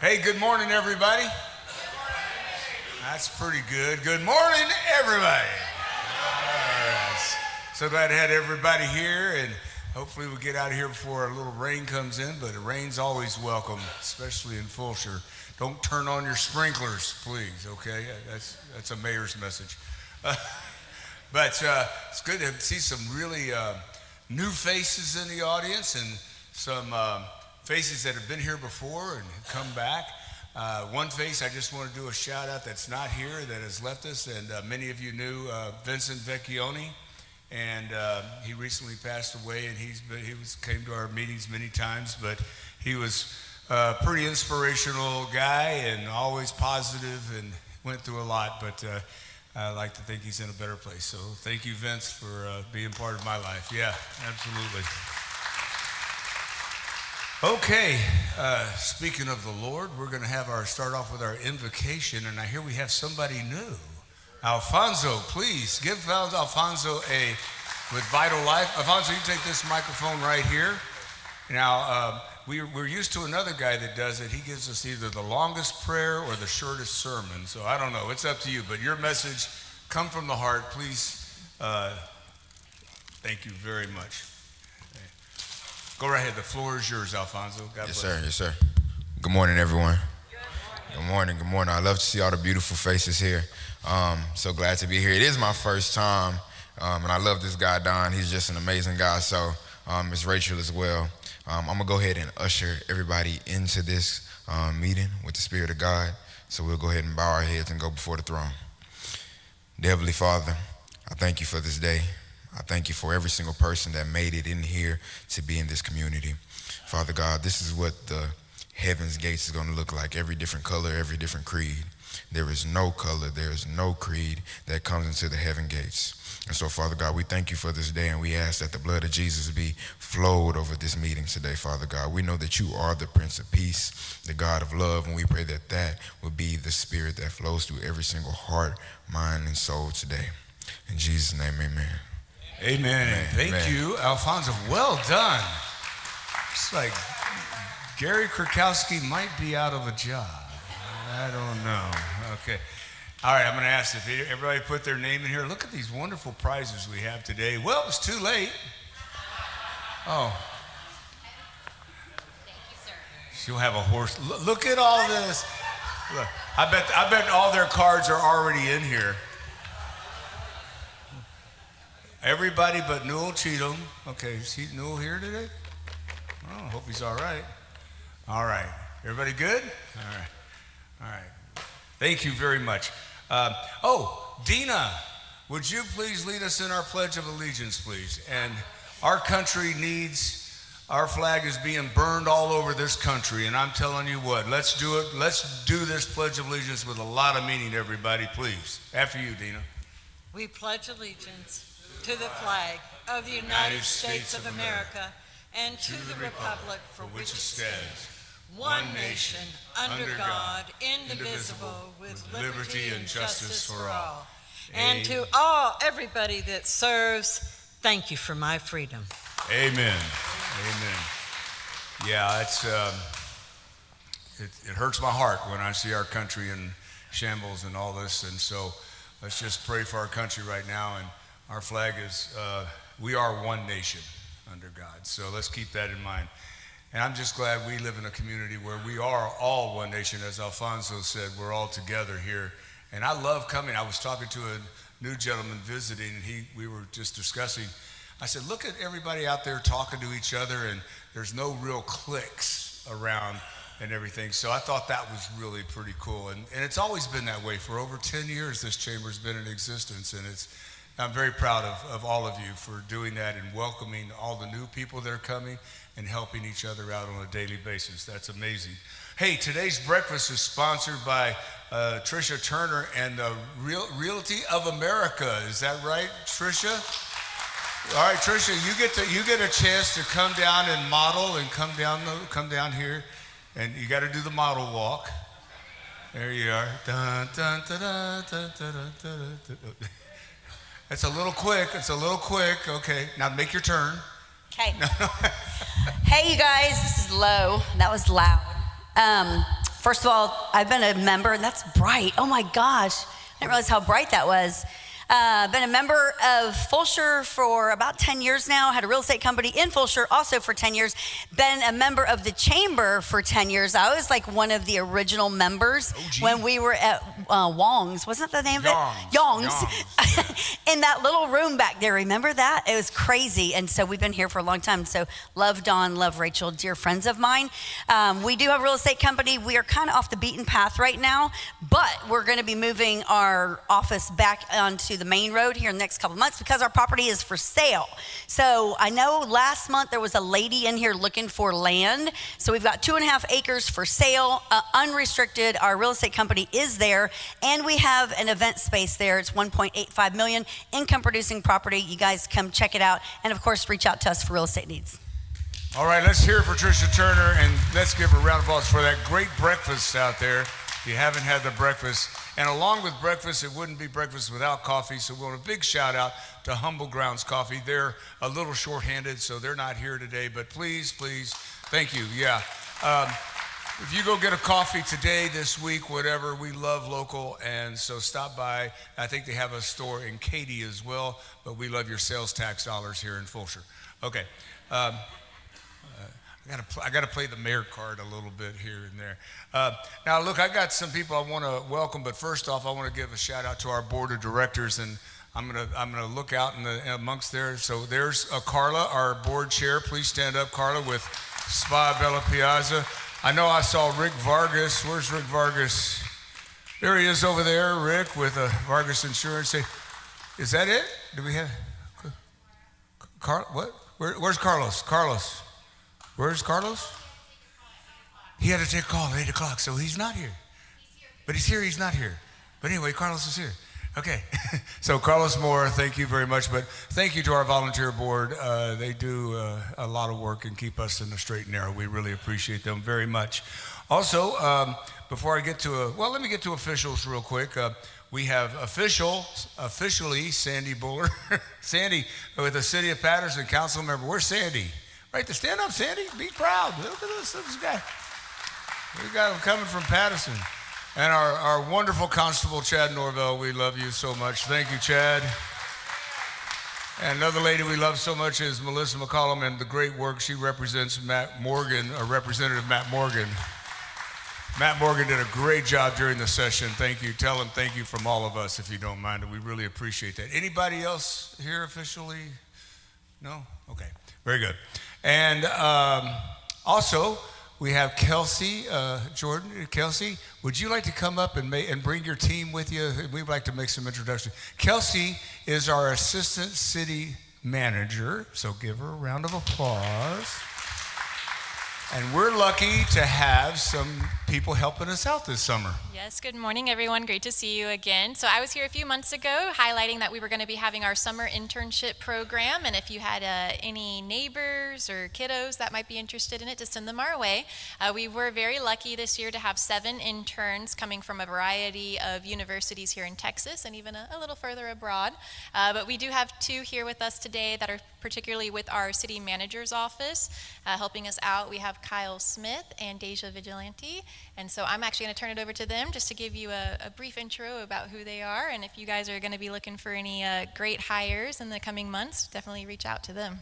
Hey, good morning, everybody. That's pretty good. Good morning, everybody. All right. So glad to have everybody here, and hopefully we'll get out of here before a little rain comes in, but the rain's always welcome, especially in Fulshear. Don't turn on your sprinklers, please, okay? That's a mayor's message. But it's good to see some really new faces in the audience and some faces that have been here before and have come back. One face I just want to do a shout out that's not here, that has left us, and many of you knew Vincent Vecchione, and he recently passed away, and he came to our meetings many times, but he was a pretty inspirational guy and always positive and went through a lot, but I like to think he's in a better place. So thank you, Vince, for being part of my life. Yeah, absolutely. Okay, speaking of the Lord, we're going to start off with our invocation, and I hear we have somebody new. Alfonso, please give Alfonso with Vital Life. Alfonso, you take this microphone right here. Now, we're used to another guy that does it. He gives us either the longest prayer or the shortest sermon, so I don't know. It's up to you, but your message, come from the heart, please. Thank you very much. Go right ahead. The floor is yours, Alfonso. God bless. Yes, sir. Good morning, everyone. Good morning. I love to see all the beautiful faces here. So glad to be here. It is my first time, and I love this guy, Don. He's just an amazing guy. So Miss Rachel as well. I'm going to go ahead and usher everybody into this meeting with the Spirit of God. So we'll go ahead and bow our heads and go before the throne. Dear Heavenly Father, I thank you for this day. I thank you for every single person that made it in here to be in this community. Father God, this is what the heaven's gates is going to look like. Every different color, every different creed. There is no color, there is no creed that comes into the heaven gates. And so, Father God, we thank you for this day, and we ask that the blood of Jesus be flowed over this meeting today, Father God. We know that you are the Prince of Peace, the God of love, and we pray that that will be the spirit that flows through every single heart, mind, and soul today. In Jesus' name, amen. Amen. And thank you, Alfonso. Well done. It's like Gary Krakowski might be out of a job. I don't know. Okay. All right, I'm going to ask if everybody put their name in here. Look at these wonderful prizes we have today. Well, it's too late. Oh. Thank you, sir. She'll have a horse. Look at all this. Look, I bet all their cards are already in here. Everybody but Newell Cheatham. Okay, is Newell here today? Oh, hope he's all right. All right. Everybody good? All right. Thank you very much. Dina, would you please lead us in our Pledge of Allegiance, please? And our country our flag is being burned all over this country, and I'm telling you what, let's do it. Let's do this Pledge of Allegiance with a lot of meaning, everybody, please. After you, Dina. We pledge allegiance to the flag of the United States of America and to the republic for which it stands, one nation, under God, indivisible, with liberty and justice for all. And to everybody that serves, thank you for my freedom. Amen. Yeah, it hurts my heart when I see our country in shambles and all this, and so let's just pray for our country right now. And our flag is, we are one nation under God. So let's keep that in mind. And I'm just glad we live in a community where we are all one nation. As Alfonso said, we're all together here. And I love coming. I was talking to a new gentleman visiting, and we were just discussing. I said, look at everybody out there talking to each other, and there's no real cliques around and everything. So I thought that was really pretty cool. And it's always been that way. For over 10 years, this chamber's been in existence, and I'm very proud of all of you for doing that and welcoming all the new people that are coming and helping each other out on a daily basis. That's amazing. Hey, today's breakfast is sponsored by Tricia Turner and the Realty of America. Is that right, Tricia? All right, Tricia, you get a chance to come down and model and come down here, and you got to do the model walk. There you are. Dun, dun, dun, dun, dun, dun, dun, dun, dun. It's a little quick. Okay, now make your turn. Okay. Hey, you guys, this is low. That was loud. First of all, I've been a member, and that's bright. Oh my gosh, I didn't realize how bright that was. Been a member of Fulshear for about 10 years now. Had a real estate company in Fulshear also for 10 years. Been a member of the chamber for 10 years. I was like one of the original members when we were at Wong's. Wasn't that the name of it? Yong's. In that little room back there. Remember that? It was crazy. And so we've been here for a long time. So love Dawn, love Rachel, dear friends of mine. We do have a real estate company. We are kind of off the beaten path right now, but we're going to be moving our office back onto the main road here in the next couple of months because our property is for sale. So I know last month there was a lady in here looking for land. So we've got 2.5 acres for sale, unrestricted. Our real estate company is there, and we have an event space there. It's 1.85 million income producing property. You guys come check it out, and of course reach out to us for real estate needs. All right, let's hear it for Tricia Turner, and let's give her a round of applause for that great breakfast out there. If you haven't had the breakfast, and along with breakfast, it wouldn't be breakfast without coffee, so we want a big shout out to Humble Grounds Coffee. They're a little short-handed, so they're not here today, but please, thank you, yeah. If you go get a coffee today, this week, whatever, we love local, and so stop by. I think they have a store in Katy as well, but we love your sales tax dollars here in Fulshear. Okay. I got to play the mayor card a little bit here and there. Now, look, I got some people I want to welcome, but first off, I want to give a shout out to our board of directors, and I'm gonna look out amongst there. So there's Carla, our board chair. Please stand up, Carla, with Spa Bella Piazza. I know I saw Rick Vargas. Where's Rick Vargas? There he is over there, Rick, with Vargas Insurance. Is that it? Do we have what? Where's Carlos? Carlos. Where's Carlos? He had to take a call at 8 o'clock, so he's not here. But he's here, he's not here. But anyway, Carlos is here. Okay. So Carlos Moore, thank you very much. But thank you to our volunteer board. They do a lot of work and keep us in the straight and narrow. We really appreciate them very much. Also, before I get to, let me get to officials real quick. We have officially Sandy Buller. Sandy with the City of Patterson council member. Where's Sandy? Right there, stand up, Sandy. Be proud. Look at this guy. We got him coming from Patterson. And our wonderful constable, Chad Norvell. We love you so much. Thank you, Chad. And another lady we love so much is Melissa McCollum, and the great work she represents Matt Morgan, or Representative Matt Morgan. Matt Morgan did a great job during the session. Thank you. Tell him thank you from all of us, if you don't mind. We really appreciate that. Anybody else here officially? No? Okay. Very good. And also, we have Kelsey, Jordan. Kelsey, would you like to come up and bring your team with you? We'd like to make some introductions. Kelsey is our assistant city manager, so give her a round of applause. And we're lucky to have some people helping us out this summer. Yes, good morning, everyone. Great to see you again. So I was here a few months ago highlighting that we were going to be having our summer internship program, and if you had any neighbors or kiddos that might be interested in it, to send them our way. We were very lucky this year to have 7 interns coming from a variety of universities here in Texas and even a little further abroad. But we do have 2 here with us today that are particularly with our city manager's office helping us out. We have Kyle Smith and Deja Vigilante, and so I'm actually going to turn it over to them just to give you a brief intro about who they are, and if you guys are going to be looking for any great hires in the coming months, definitely reach out to them.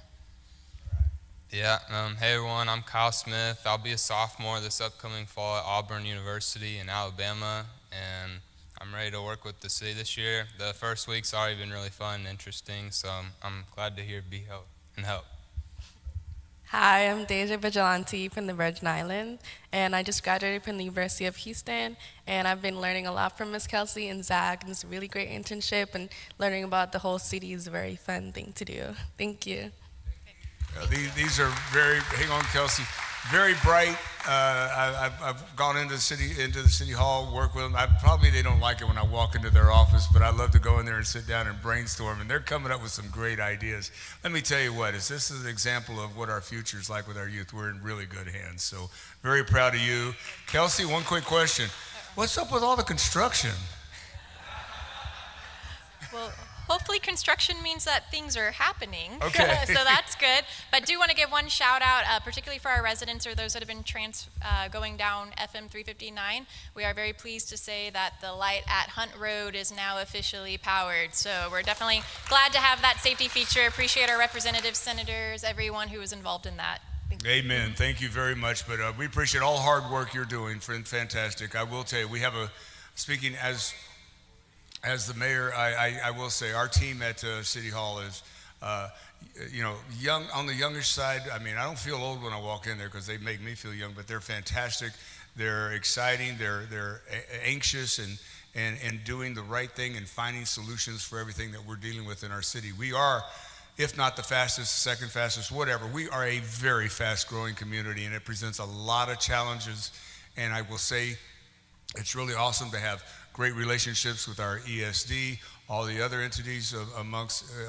Yeah, hey everyone, I'm Kyle Smith. I'll be a sophomore this upcoming fall at Auburn University in Alabama, and I'm ready to work with the city this year. The first week's already been really fun and interesting, so I'm glad to help. Hi, I'm Deja Vigilante from the Virgin Islands, and I just graduated from the University of Houston, and I've been learning a lot from Miss Kelsey and Zach, and it's a really great internship, and learning about the whole city is a very fun thing to do. Thank you. These are hang on, Kelsey, very bright. I've gone into the city hall, work with them. They don't like it when I walk into their office, but I love to go in there and sit down and brainstorm, and they're coming up with some great ideas. Let me tell you what, this is an example of what our future is like with our youth. We're in really good hands, so very proud of you. Kelsey, one quick question. What's up with all the construction? Well, hopefully construction means that things are happening. Okay. So that's good. But do want to give one shout out, particularly for our residents or those that have been going down FM 359. We are very pleased to say that the light at Hunt Road is now officially powered. So we're definitely glad to have that safety feature. Appreciate our representatives, senators, everyone who was involved in that. Amen. Thank you very much. But we appreciate all the hard work you're doing. Fantastic. I will tell you, we have speaking as the mayor, I will say our team at City Hall is, young, on the youngish side. I mean, I don't feel old when I walk in there because they make me feel young, but they're fantastic. They're exciting. They're anxious and doing the right thing and finding solutions for everything that we're dealing with in our city. We are, if not the fastest, second fastest, whatever, we are a very fast growing community, and it presents a lot of challenges. And I will say it's really awesome to have great relationships with our ESD, all the other entities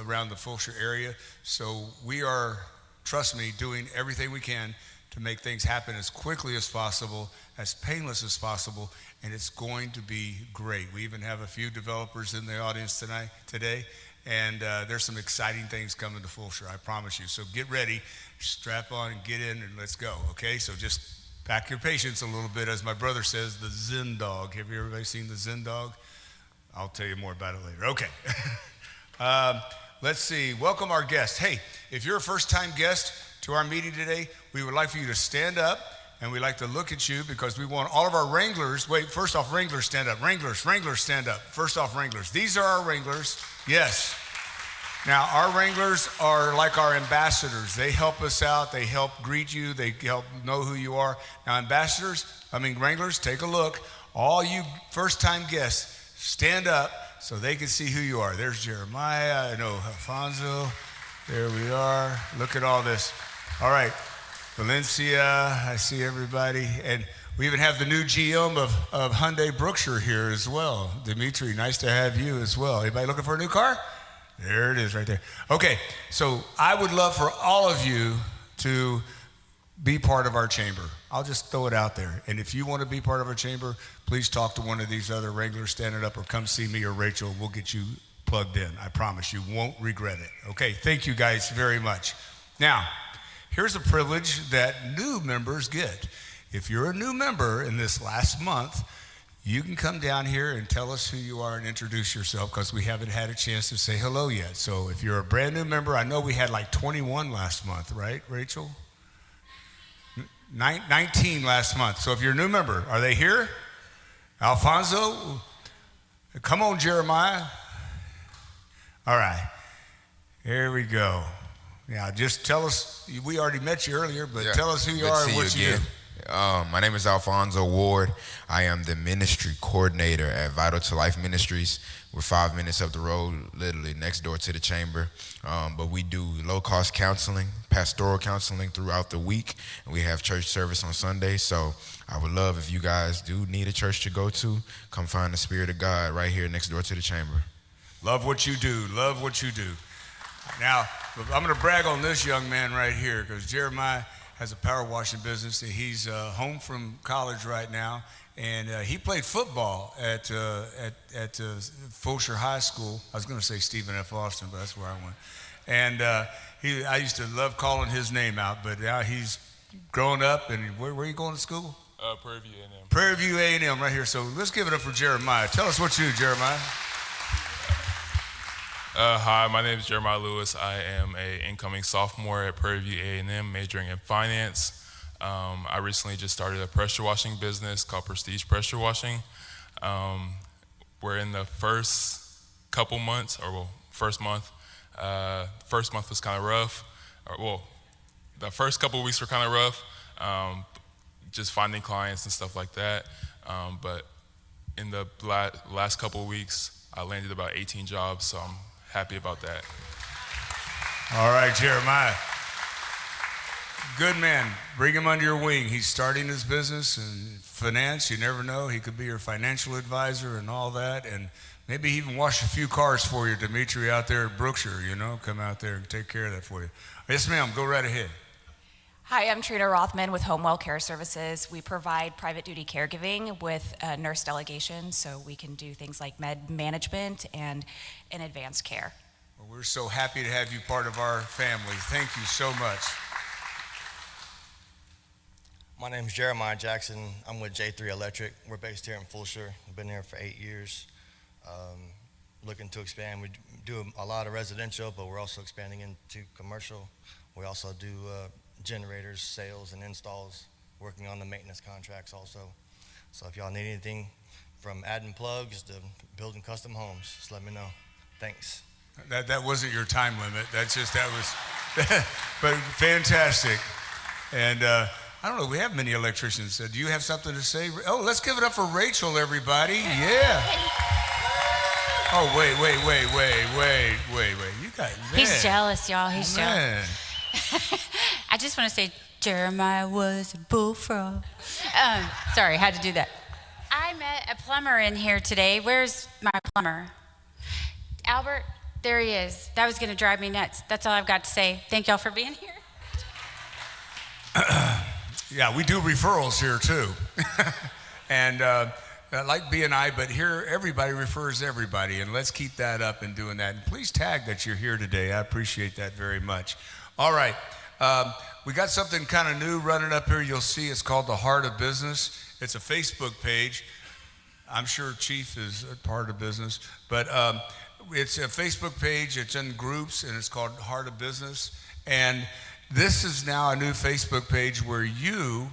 around the Fulshear area. So we are, trust me, doing everything we can to make things happen as quickly as possible, as painless as possible, and it's going to be great. We even have a few developers in the audience today, and there's some exciting things coming to Fulshear, I promise you. So get ready, strap on and get in, and let's go, okay? So just pack your patience a little bit. As my brother says, the Zen dog. Have you everybody seen the Zen dog? I'll tell you more about it later. Okay. Let's see. Welcome our guest. Hey, if you're a first-time guest to our meeting today, we would like for you to stand up, and we'd like to look at you because we want all of our Wranglers. Wait, first off, Wranglers, stand up. Wranglers, stand up. First off, Wranglers. These are our Wranglers. Yes. Now, our Wranglers are like our ambassadors. They help us out. They help greet you. They help know who you are. Now, Wranglers, take a look. All you first-time guests, stand up so they can see who you are. There's Jeremiah. I know Alfonso. There we are. Look at all this. All right. Valencia, I see everybody. And we even have the new GM of Hyundai Brookshire here as well. Dimitri, nice to have you as well. Anybody looking for a new car? There it is right there. Okay, so I would love for all of you to be part of our chamber. I'll just throw it out there. And if you want to be part of our chamber, please talk to one of these other Wranglers standing up, or come see me or Rachel. We'll get you plugged in. I promise you won't regret it. Okay, thank you guys very much. Now, here's a privilege that new members get. If you're a new member in this last month, you can come down here and tell us who you are and introduce yourself, because we haven't had a chance to say hello yet. So if you're a brand new member, I know we had like 21 last month, right, Rachel? 19 last month. So if you're a new member, are they here? Alfonso? Come on, Jeremiah. All right. Here we go. Now, just tell us, we already met you earlier, but tell us who you are and what you do. My name is Alfonso Ward. I am the ministry coordinator at Vital to Life Ministries. We're 5 minutes up the road, literally next door to the chamber. But we do low-cost counseling, pastoral counseling throughout the week, and we have church service on Sunday. So I would love if you guys do need a church to go to, come find the Spirit of God right here next door to the chamber. Love what you do. Love what you do. Now, I'm going to brag on this young man right here, because Jeremiah has a power washing business, and he's home from college right now, and he played football at Fulshear High School. I was going to say Stephen F. Austin, but that's where I went. And I used to love calling his name out, but now he's grown up. And where are you going to school? Prairie View A&M. Prairie View A&M right here. So let's give it up for Jeremiah. Tell us what you do, Jeremiah. Hi, my name is Jeremiah Lewis. I am an incoming sophomore at Prairie View A&M, majoring in finance. I recently just started a pressure washing business called Prestige Pressure Washing. We're in the first couple months, first month. First month was kind of rough. The first couple of weeks were kind of rough, just finding clients and stuff like that. But in the last couple of weeks, I landed about 18 jobs, so I'm happy about that. All right, Jeremiah. Good man. Bring him under your wing. He's starting his business and finance. You never know. He could be your financial advisor and all that. And maybe even wash a few cars for you, Dimitri, out there at Brookshire, come out there and take care of that for you. Yes, ma'am. Go right ahead. Hi, I'm Trina Rothman with Homewell Care Services. We provide private duty caregiving with a nurse delegation, so we can do things like med management and in advanced care. Well, we're so happy to have you part of our family. Thank you so much. My name is Jeremiah Jackson. I'm with J3 Electric. We're based here in Fulshear. We've been here for 8 years. Looking to expand. We do a lot of residential, but we're also expanding into commercial. We also do generators, sales, and installs, working on the maintenance contracts also. So if y'all need anything from adding plugs to building custom homes, just let me know. Thanks. That wasn't your time limit. That was, but fantastic. And I don't know, we have many electricians. Do you have something to say? Oh, let's give it up for Rachel, everybody. Yeah. Oh, wait. You got, man. He's jealous, y'all. He's man. jealous. I just want to say Jeremiah was a bullfrog. Sorry, had to do that. I met a plumber in here today. Where's my plumber? Albert, there he is. That was going to drive me nuts. That's all I've got to say. Thank y'all for being here. Yeah, we do referrals here too. And like BNI, but here everybody refers everybody, and let's keep that up and doing that. And please tag that you're here today. I appreciate that very much. All right, we got something kind of new running up here. You'll see it's called The Heart of Business. It's a Facebook page. I'm sure Chief is a part of business, but it's a Facebook page. It's in groups, and it's called Heart of Business. And this is now a new Facebook page where you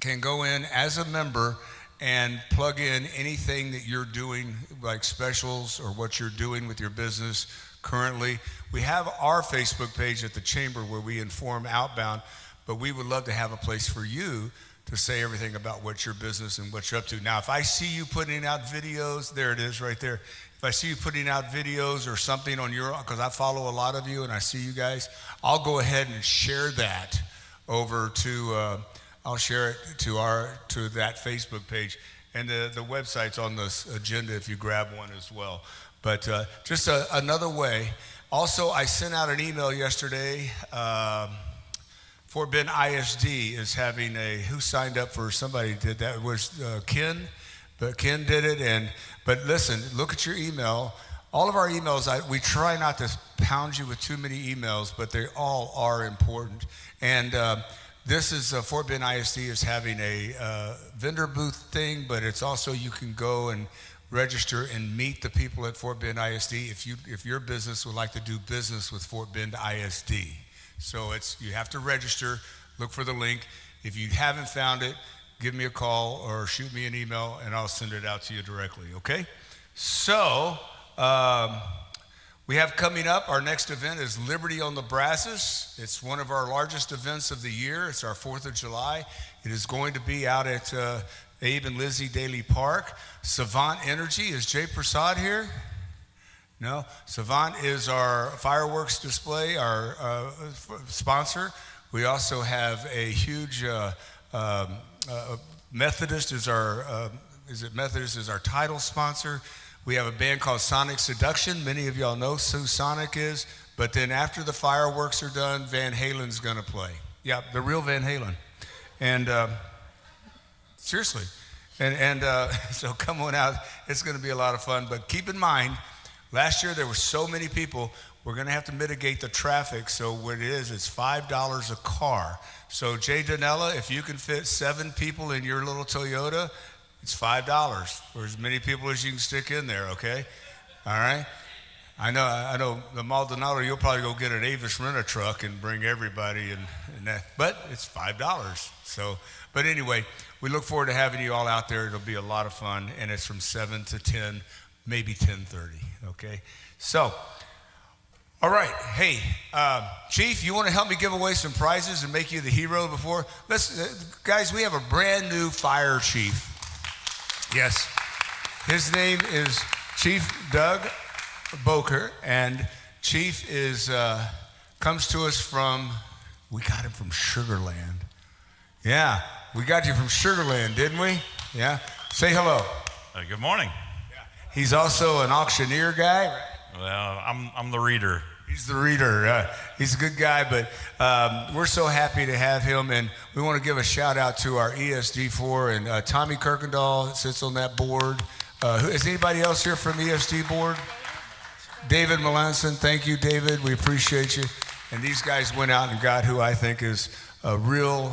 can go in as a member and plug in anything that you're doing, like specials or what you're doing with your business currently. We have our Facebook page at the Chamber where we inform outbound, but we would love to have a place for you to say everything about what your business and what you're up to. Now, if I see you putting out videos, there it is right there. If I see you putting out videos or something on your, because I follow a lot of you and I see you guys, I'll go ahead and share that over to, I'll share it to that Facebook page. And the website's on this agenda if you grab one as well. But just another way. Also, I sent out an email yesterday. Fort Bend ISD is having who signed up for, somebody did that, it was Ken. But Ken did it, but listen, look at your email. All of our emails, we try not to pound you with too many emails, but they all are important. And this is, Fort Bend ISD is having a vendor booth thing, but it's also, you can go and register and meet the people at Fort Bend ISD if your business would like to do business with Fort Bend ISD. So you have to register, look for the link. If you haven't found it, give me a call or shoot me an email and I'll send it out to you directly, okay? So, we have coming up, our next event is Liberty on the Brazos. It's one of our largest events of the year. It's our 4th of July. It is going to be out at Abe and Lizzie Daly Park. Savant Energy, is Jay Prasad here? No? Savant is our fireworks display, our sponsor. We also have a huge Methodist is our Methodist is our title sponsor. We have a band called Sonic Seduction. Many of y'all know who Sonic is. But then after the fireworks are done, Van Halen's gonna play. Yeah, the real Van Halen. And seriously. And so come on out. It's gonna be a lot of fun. But keep in mind, last year there were so many people. We're gonna have to mitigate the traffic. So what it is, it's $5 a car. So Jay Danella, if you can fit 7 people in your little Toyota, it's $5 for as many people as you can stick in there, okay? All right? I know the Maldonado, you'll probably go get an Avis rent-a-truck and bring everybody and that, but it's $5. So, but anyway, we look forward to having you all out there. It'll be a lot of fun, and it's from 7 to 10, maybe 10:30, okay? So, all right, hey, Chief, you want to help me give away some prizes and make you the hero before? Guys, we have a brand new fire chief. Yes, his name is Chief Doug Boeker, and Chief comes to us we got him from Sugar Land. Yeah, we got you from Sugar Land, didn't we? Yeah, say hello. Good morning. Yeah. He's also an auctioneer guy, right? Well, I'm the reader. He's the reader. He's a good guy, but we're so happy to have him, and we want to give a shout out to our ESD4 and Tommy Kirkendall sits on that board. Is anybody else here from ESD board? David Melanson, thank you, David. We appreciate you. And these guys went out and got who I think is a real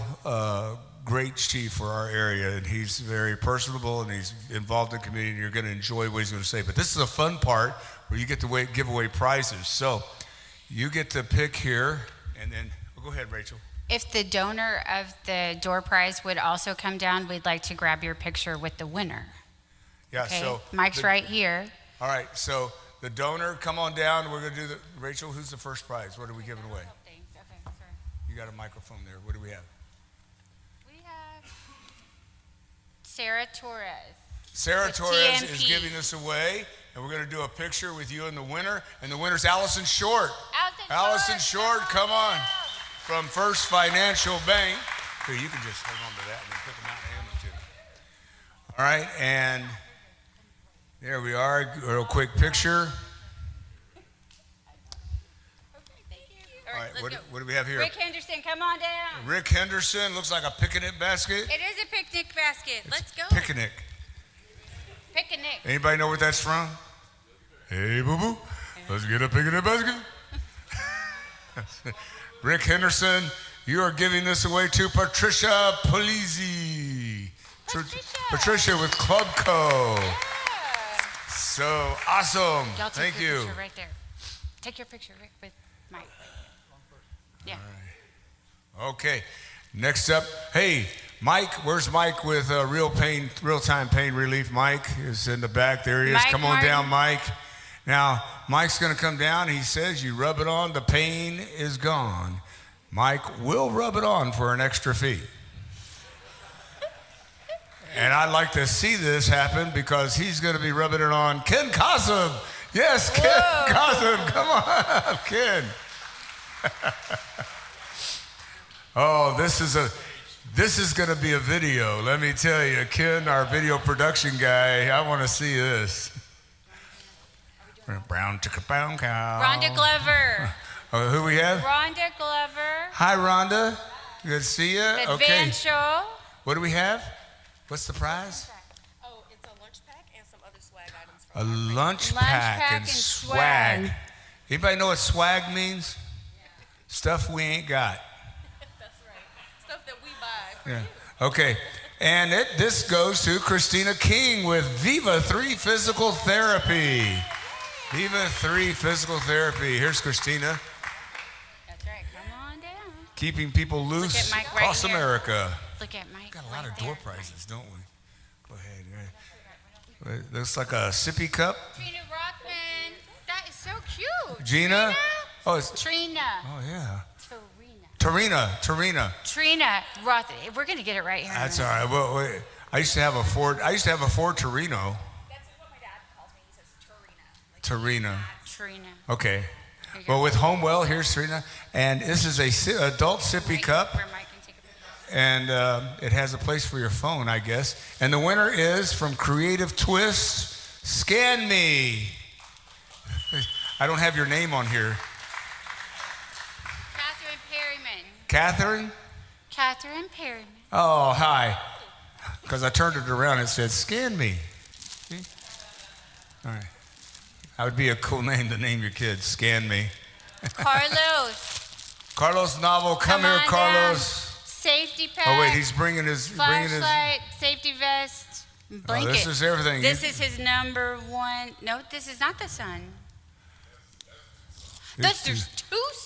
great chief for our area, and he's very personable and he's involved in the community, and you're going to enjoy what he's going to say. But this is a fun part where you get to give away prizes. So you get to pick here, and then go ahead, Rachel. If the donor of the door prize would also come down, we'd like to grab your picture with the winner. Yeah, Okay? so Mike's right here. All right, so the donor, come on down. We're going to do Rachel, who's the first prize? What are we giving away? You got a microphone there. What do we have? We have Sarah Torres. Sarah With Torres is TMP. giving this away, and we're going to do a picture with you and the winner. And the winner's Allison Short. Allison Short, come on. From First Financial Bank. Here, you can just hold on to that and then put them out in hand or two. All right, and there we are. A real quick picture. All right, what do we have here? Rick Henderson, come on down. Rick Henderson, looks like a picnic basket. It is a picnic basket. Let's go. Picnic. Picnic. Anybody know what that's from? Hey, boo-boo, let's get a picnic basket. Rick Henderson, you are giving this away to Patricia Polizzi. Patricia with Club Co. Yeah. So awesome. Y'all take Thank your you. picture right there. Take your picture, Rick, with Mike. Yeah. Okay, next up, hey, Mike, where's Mike with real-time pain relief? Mike is in the back, there he is. Mike Come on Martin. down, Mike. Now, Mike's gonna come down, he says you rub it on, the pain is gone. Mike will rub it on for an extra fee. And I'd like to see this happen because he's gonna be rubbing it on Ken Cossum. Yes, Ken Cossum, come on, Ken. Oh, this is going to be a video. Let me tell you, Ken, our video production guy, I want to see this. Brown chicka brown cow. Rhonda Glover. Oh, who we have? Rhonda Glover. Hi, Rhonda. Good to see you. The Okay. Van Show. What do we have? What's the prize? Oh, it's a lunch pack and some other swag items. A lunch pack and swag. Anybody know what swag means? Stuff we ain't got. That's right. Stuff that we buy for Yeah. you. Okay. And this goes to Christina King with Viva 3 Physical Therapy. Viva 3 Physical Therapy. Here's Christina. That's right. Come on down. Keeping people loose Mike right across here. America. Look at Mike. Got a right lot of there. door prizes, don't we? Go ahead. It looks like a sippy cup. Trina Rothman. That is so cute. Gina? Oh, it's, Trina. oh yeah. Tarina. Trina. Roth. We're gonna get it right here. That's all right. Well, wait. I used to have a Ford Torino. That's what my dad calls me. He says Torina. Trina. Trina. Okay. Well, with Homewell, here's Trina. And this is a adult sippy cup. Where Mike can take a picture. And it has a place for your phone, I guess. And the winner is from Creative Twist, Scan Me. I don't have your name on here. Catherine Perryman. Catherine? Catherine Perryman. Oh, hi. Because I turned it around and it said, Scan Me. See? All right. That would be a cool name to name your kids, Scan Me. Carlos. Carlos Novel, come here, on down. Carlos. Safety pack. Oh, wait, he's bringing his... Flashlight, safety vest, blanket. this is everything. This is his number one. No, this is not the son. There's two sons.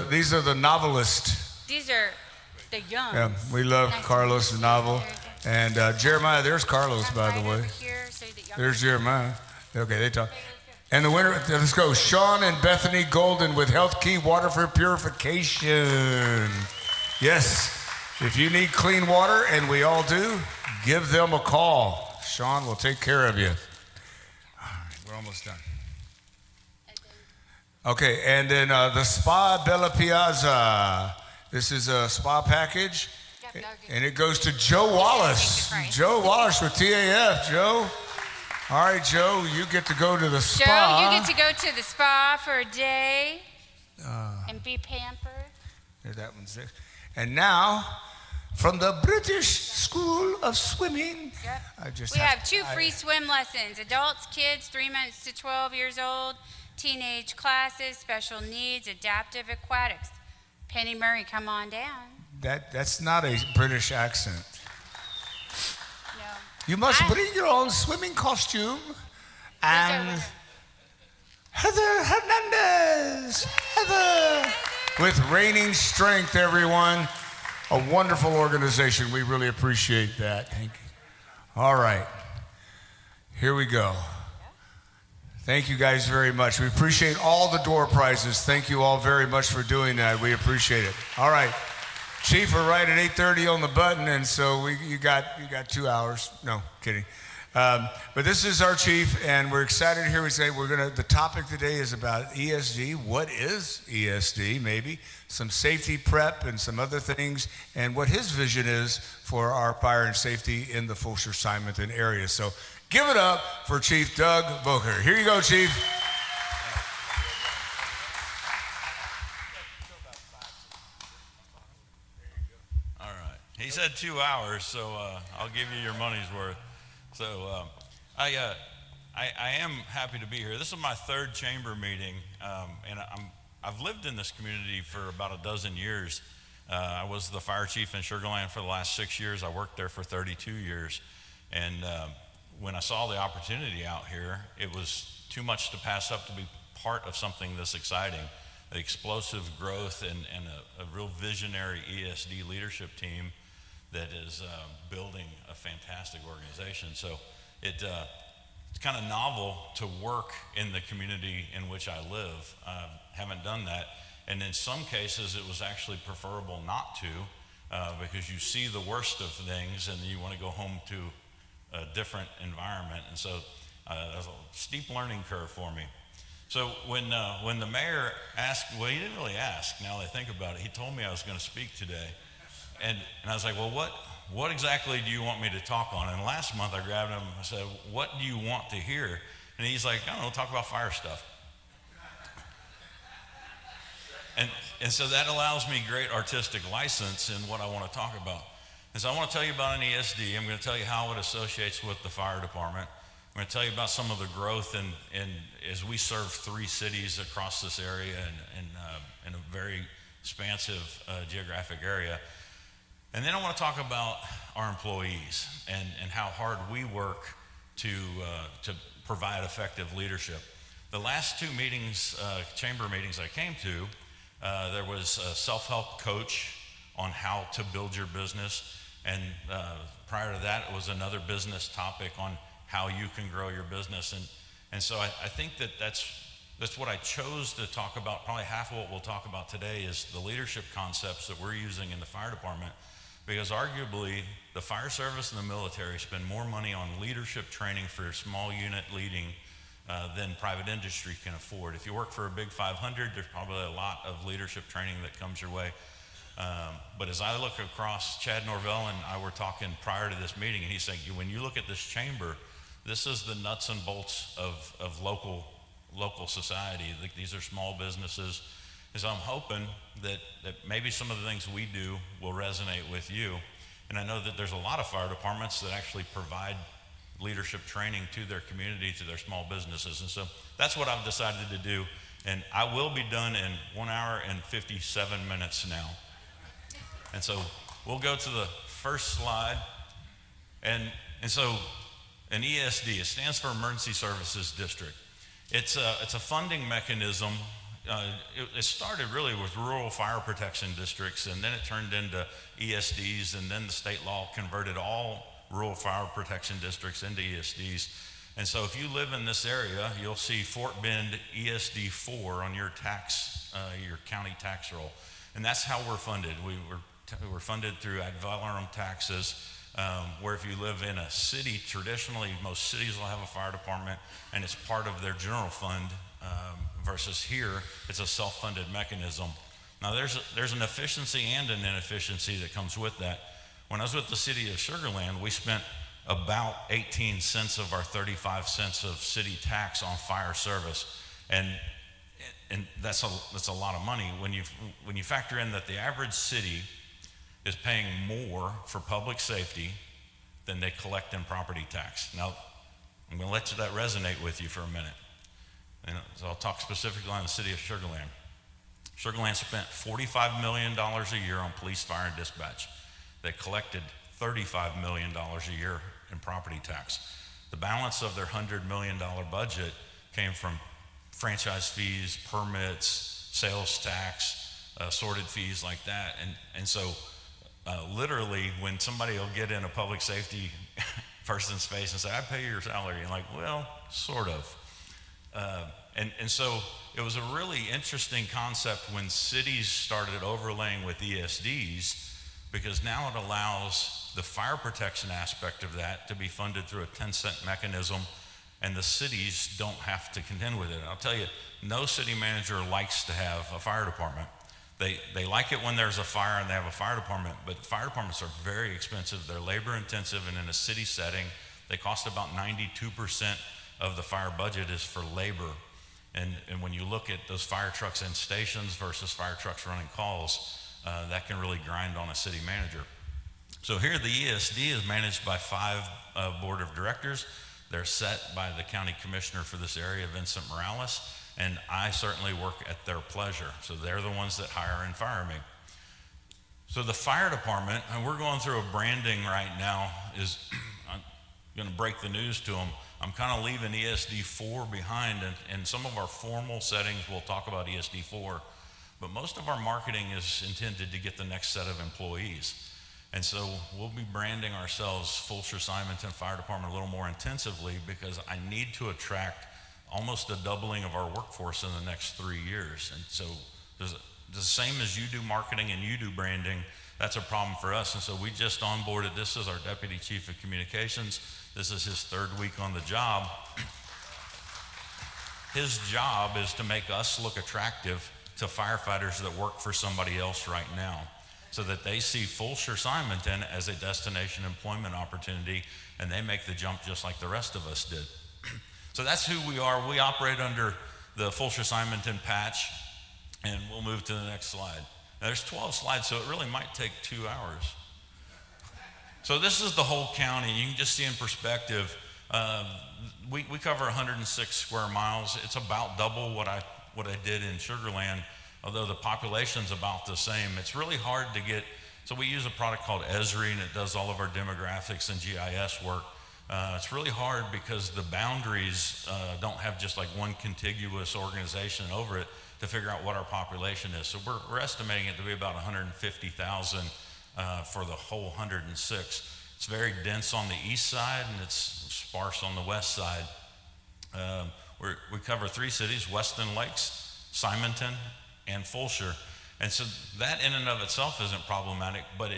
These are the novelists. These are the young. Yeah, we love Nice to Carlos' meet you. novel. And Jeremiah, there's Carlos, by the Right way. over here so that y'all There's Jeremiah. Okay, they talk. And the winner, let's go, Sean and Bethany Golden with Health Key Water for Purification. Yes, if you need clean water, and we all do, give them a call. Sean will take care of you. All right, we're almost done. Okay, and then the Spa Bella Piazza. This is a spa package, and it goes to Joe Wallace. Joe Wallace with TAF. Joe. All right, Joe, you get to go to the spa. Joe, you get to go to the spa for a day. And be pampered. There, that one's there. And now, from the British School of Swimming, Yep. I We have 2 free swim lessons. Adults, kids, 3 months to 12 years old, teenage classes, special needs, adaptive aquatics. Penny Murray, come on down. That's not a British accent. No. You must bring your own swimming costume. And Heather Hernandez. Heather. With Reigning Strength, everyone. A wonderful organization. We really appreciate that. Thank you. All right. Here we go. Thank you guys very much. We appreciate all the door prizes. Thank you all very much for doing that. We appreciate it. All right. Chief, we're right at 8:30 on the button, and so you got 2 hours. No, kidding. But this is our chief, and we're excited here. The topic today is about ESD. What is ESD? Maybe some safety prep and some other things, and what his vision is for our fire and safety in the Fulshear Simonton area. So give it up for Chief Doug Boeker. Here you go, Chief. All right. He said 2 hours, so I'll give you your money's worth. So I am happy to be here. This is my 3rd chamber meeting, and I've lived in this community for about a dozen years. I was the fire chief in Sugar Land for the last 6 years. I worked there for 32 years. And when I saw the opportunity out here, it was too much to pass up to be part of something this exciting. The explosive growth and a real visionary ESD leadership team that is building a fantastic organization. So it's kind of novel to work in the community in which I live. Haven't done that. And in some cases, it was actually preferable not to because you see the worst of things and you want to go home to a different environment. And so there's a steep learning curve for me. So when the mayor asked, well, he didn't really ask, now that I think about it, he told me I was going to speak today. And I was like, well, what exactly do you want me to talk on? And last month I grabbed him, I said, what do you want to hear? And he's like, I don't know, talk about fire stuff. And so that allows me great artistic license in what I want to talk about. And so I want to tell you about an ESD. I'm going to tell you how it associates with the fire department. I'm going to tell you about some of the growth and as we serve 3 cities across this area and in a very expansive geographic area. And then I want to talk about our employees and how hard we work to provide effective leadership. The last 2 meetings, chamber meetings I came to, there was a self-help coach on how to build your business. And prior to that, it was another business topic on how you can grow your business. And so I think that's what I chose to talk about. Probably half of what we'll talk about today is the leadership concepts that we're using in the fire department, because arguably the fire service and the military spend more money on leadership training for small unit leading than private industry can afford. If you work for a big 500, there's probably a lot of leadership training that comes your way. But as I look across, Chad Norvell and I were talking prior to this meeting, and he's saying, when you look at this chamber, this is the nuts and bolts of local society. These are small businesses. And so I'm hoping that maybe some of the things we do will resonate with you. And I know that there's a lot of fire departments that actually provide leadership training to their community, to their small businesses. And so that's what I've decided to do. And I will be done in 1 hour and 57 minutes now. And so we'll go to the first slide. And so an ESD, it stands for Emergency Services District. It's a funding mechanism. It started really with rural fire protection districts, and then it turned into ESDs, and then the state law converted all rural fire protection districts into ESDs. And so if you live in this area, you'll see Fort Bend ESD 4 on your county tax roll. And that's how we're funded. We're funded through ad valorem taxes, where if you live in a city, traditionally most cities will have a fire department and it's part of their general fund, versus here it's a self-funded mechanism. Now there's an efficiency and an inefficiency that comes with that. When I was with the city of Sugar Land, we spent about 18 cents of our 35 cents of city tax on fire service. And and that's a lot of money when you factor in that the average city is paying more for public safety than they collect in property tax. Now, I'm going to let that resonate with you for a minute. And so I'll talk specifically on the city of Sugar Land. Sugar Land spent $45 million a year on police, fire, and dispatch. They collected $35 million a year in property tax. The balance of their $100 million budget came from franchise fees, permits, sales tax, sorted fees like that. And so literally when somebody will get in a public safety person's face and say, I pay your salary, and like, well, sort of. And so it was a really interesting concept when cities started overlaying with ESDs, because now it allows the fire protection aspect of that to be funded through a 10-cent mechanism, and the cities don't have to contend with it. I'll tell you, no city manager likes to have a fire department. They like it when there's a fire and they have a fire department, but fire departments are very expensive. They're labor intensive, and in a city setting, they cost about 92% of the fire budget is for labor. And when you look at those fire trucks in stations versus fire trucks running calls, that can really grind on a city manager. So here the ESD is managed by 5 board of directors. They're set by the county commissioner for this area, Vincent Morales, and I certainly work at their pleasure. So they're the ones that hire and fire me. So the fire department, and we're going through a branding right now, I'm going to break the news to them. I'm kind of leaving ESD 4 behind, and some of our formal settings we'll talk about ESD 4, but most of our marketing is intended to get the next set of employees. And so we'll be branding ourselves Fulshear Simonton Fire Department a little more intensively, because I need to attract almost a doubling of our workforce in the next 3 years. And so the same as you do marketing and you do branding, that's a problem for us. And so we just onboarded, this is our Deputy Chief of Communications. This is his 3rd week on the job. His job is to make us look attractive to firefighters that work for somebody else right now, so that they see Fulshear Simonton as a destination employment opportunity, and they make the jump just like the rest of us did. So that's who we are. We operate under the Fulshear Simonton patch, and we'll move to the next slide. Now, there's 12 slides, so it really might take 2 hours. So this is the whole county. You can just see in perspective, we cover 106 square miles. It's about double what I did in Sugar Land, although the population's about the same. It's really hard to get, so we use a product called Esri, and it does all of our demographics and GIS work. It's really hard because the boundaries don't have just like one contiguous organization over it to figure out what our population is. So we're estimating it to be about 150,000 for the whole 106. It's very dense on the east side, and it's sparse on the west side. We cover 3 cities, Weston Lakes, Simonton, and Fulshear. And so that in and of itself isn't problematic, but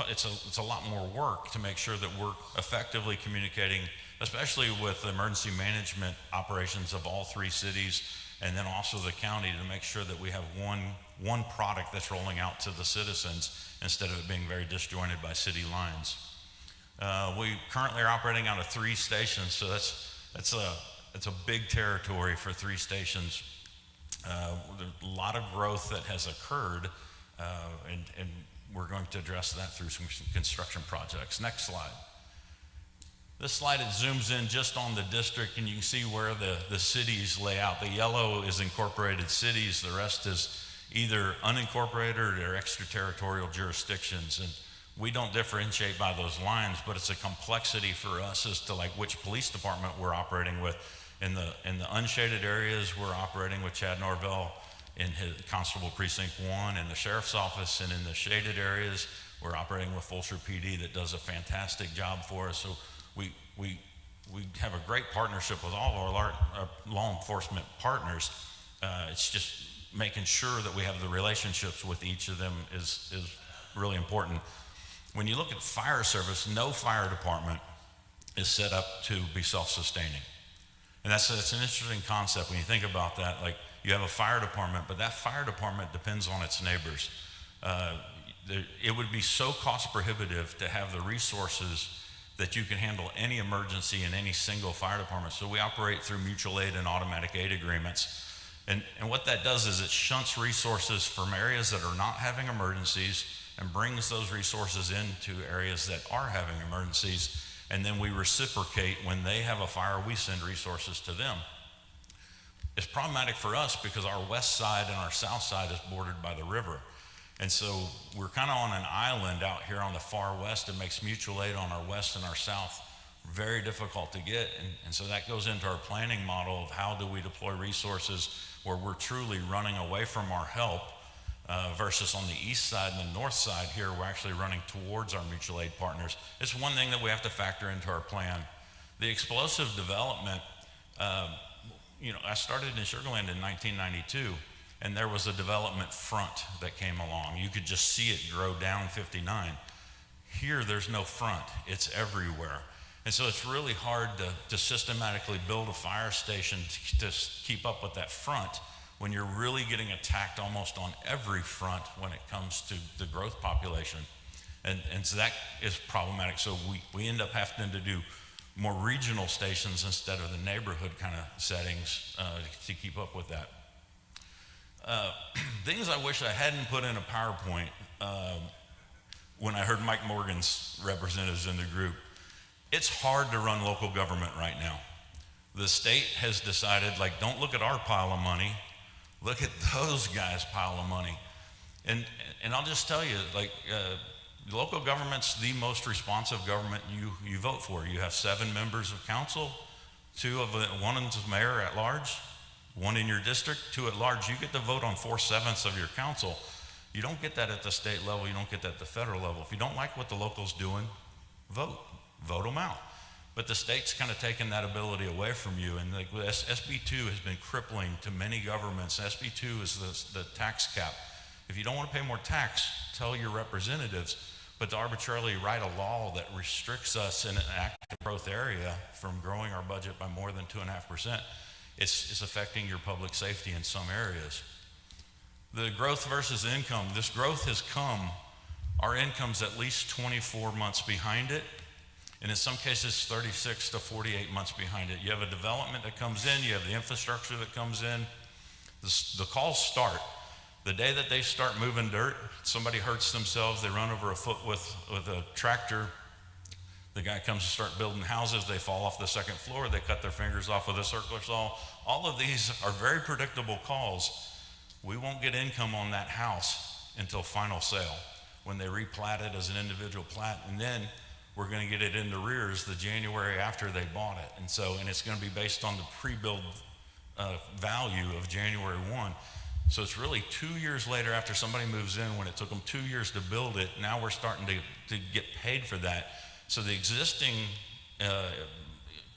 it's a lot more work to make sure that we're effectively communicating, especially with the emergency management operations of all 3 cities, and then also the county, to make sure that we have one product that's rolling out to the citizens instead of it being very disjointed by city lines. We currently are operating out of 3 stations, so it's a big territory for 3 stations. There's a lot of growth that has occurred, and we're going to address that through some construction projects. Next slide. This slide, it zooms in just on the district, and you can see where the cities lay out. The yellow is incorporated cities. The rest is either unincorporated or extraterritorial jurisdictions. And we don't differentiate by those lines, but it's a complexity for us as to like which police department we're operating with. In the unshaded areas, we're operating with Chad Norvell in his Constable Precinct 1 in the Sheriff's Office, and in the shaded areas, we're operating with Fulshear PD that does a fantastic job for us. So we have a great partnership with all of our law enforcement partners. It's just making sure that we have the relationships with each of them is really important. When you look at fire service, no fire department is set up to be self-sustaining. And that's an interesting concept when you think about that. Like, you have a fire department, but that fire department depends on its neighbors. It would be so cost prohibitive to have the resources that you can handle any emergency in any single fire department. So we operate through mutual aid and automatic aid agreements. And what that does is it shunts resources from areas that are not having emergencies and brings those resources into areas that are having emergencies. And then we reciprocate. When they have a fire, we send resources to them. It's problematic for us because our west side and our south side is bordered by the river. And so we're kind of on an island out here on the far west. It makes mutual aid on our west and our south very difficult to get. And so that goes into our planning model of how do we deploy resources where we're truly running away from our help versus on the east side and the north side here, we're actually running towards our mutual aid partners. It's one thing that we have to factor into our plan. The explosive development, I started in Sugar Land in 1992, and there was a development front that came along. You could just see it grow down 59. Here, there's no front. It's everywhere. And so it's really hard to systematically build a fire station to keep up with that front when you're really getting attacked almost on every front when it comes to the growth population. And so that is problematic. So we end up having to do more regional stations instead of the neighborhood kind of settings to keep up with that. Things I wish I hadn't put in a PowerPoint when I heard Mike Morgan's representatives in the group. It's hard to run local government right now. The state has decided, like, don't look at our pile of money, look at those guys' pile of money. And I'll just tell you, like, local government's the most responsive government you vote for. You have 7 members of council, one is mayor at large, 1 in your district, 2 at large. You get to vote on 4/7 of your council. You don't get that at the state level, you don't get that at the federal level. If you don't like what the locals doing, vote them out. But the state's kind of taken that ability away from you. And like SB 2 has been crippling to many governments. SB 2 is the tax cap. If you don't want to pay more tax, tell your representatives. But to arbitrarily write a law that restricts us in an active growth area from growing our budget by more than 2.5%, it's affecting your public safety in some areas. The growth versus income, this growth has come, our income's at least 24 months behind it. And in some cases, 36 to 48 months behind it. You have a development that comes in, you have the infrastructure that comes in. The calls start. The day that they start moving dirt, somebody hurts themselves, they run over a foot with a tractor. The guy comes to start building houses, they fall off the 2nd floor, they cut their fingers off with a circular saw. All of these are very predictable calls. We won't get income on that house until final sale, when they replat it as an individual plat, and then we're going to get it in arrears the January after they bought it. And it's going to be based on the pre-build value of January 1. So it's really 2 years later after somebody moves in, when it took them 2 years to build it, now we're starting to get paid for that. So the existing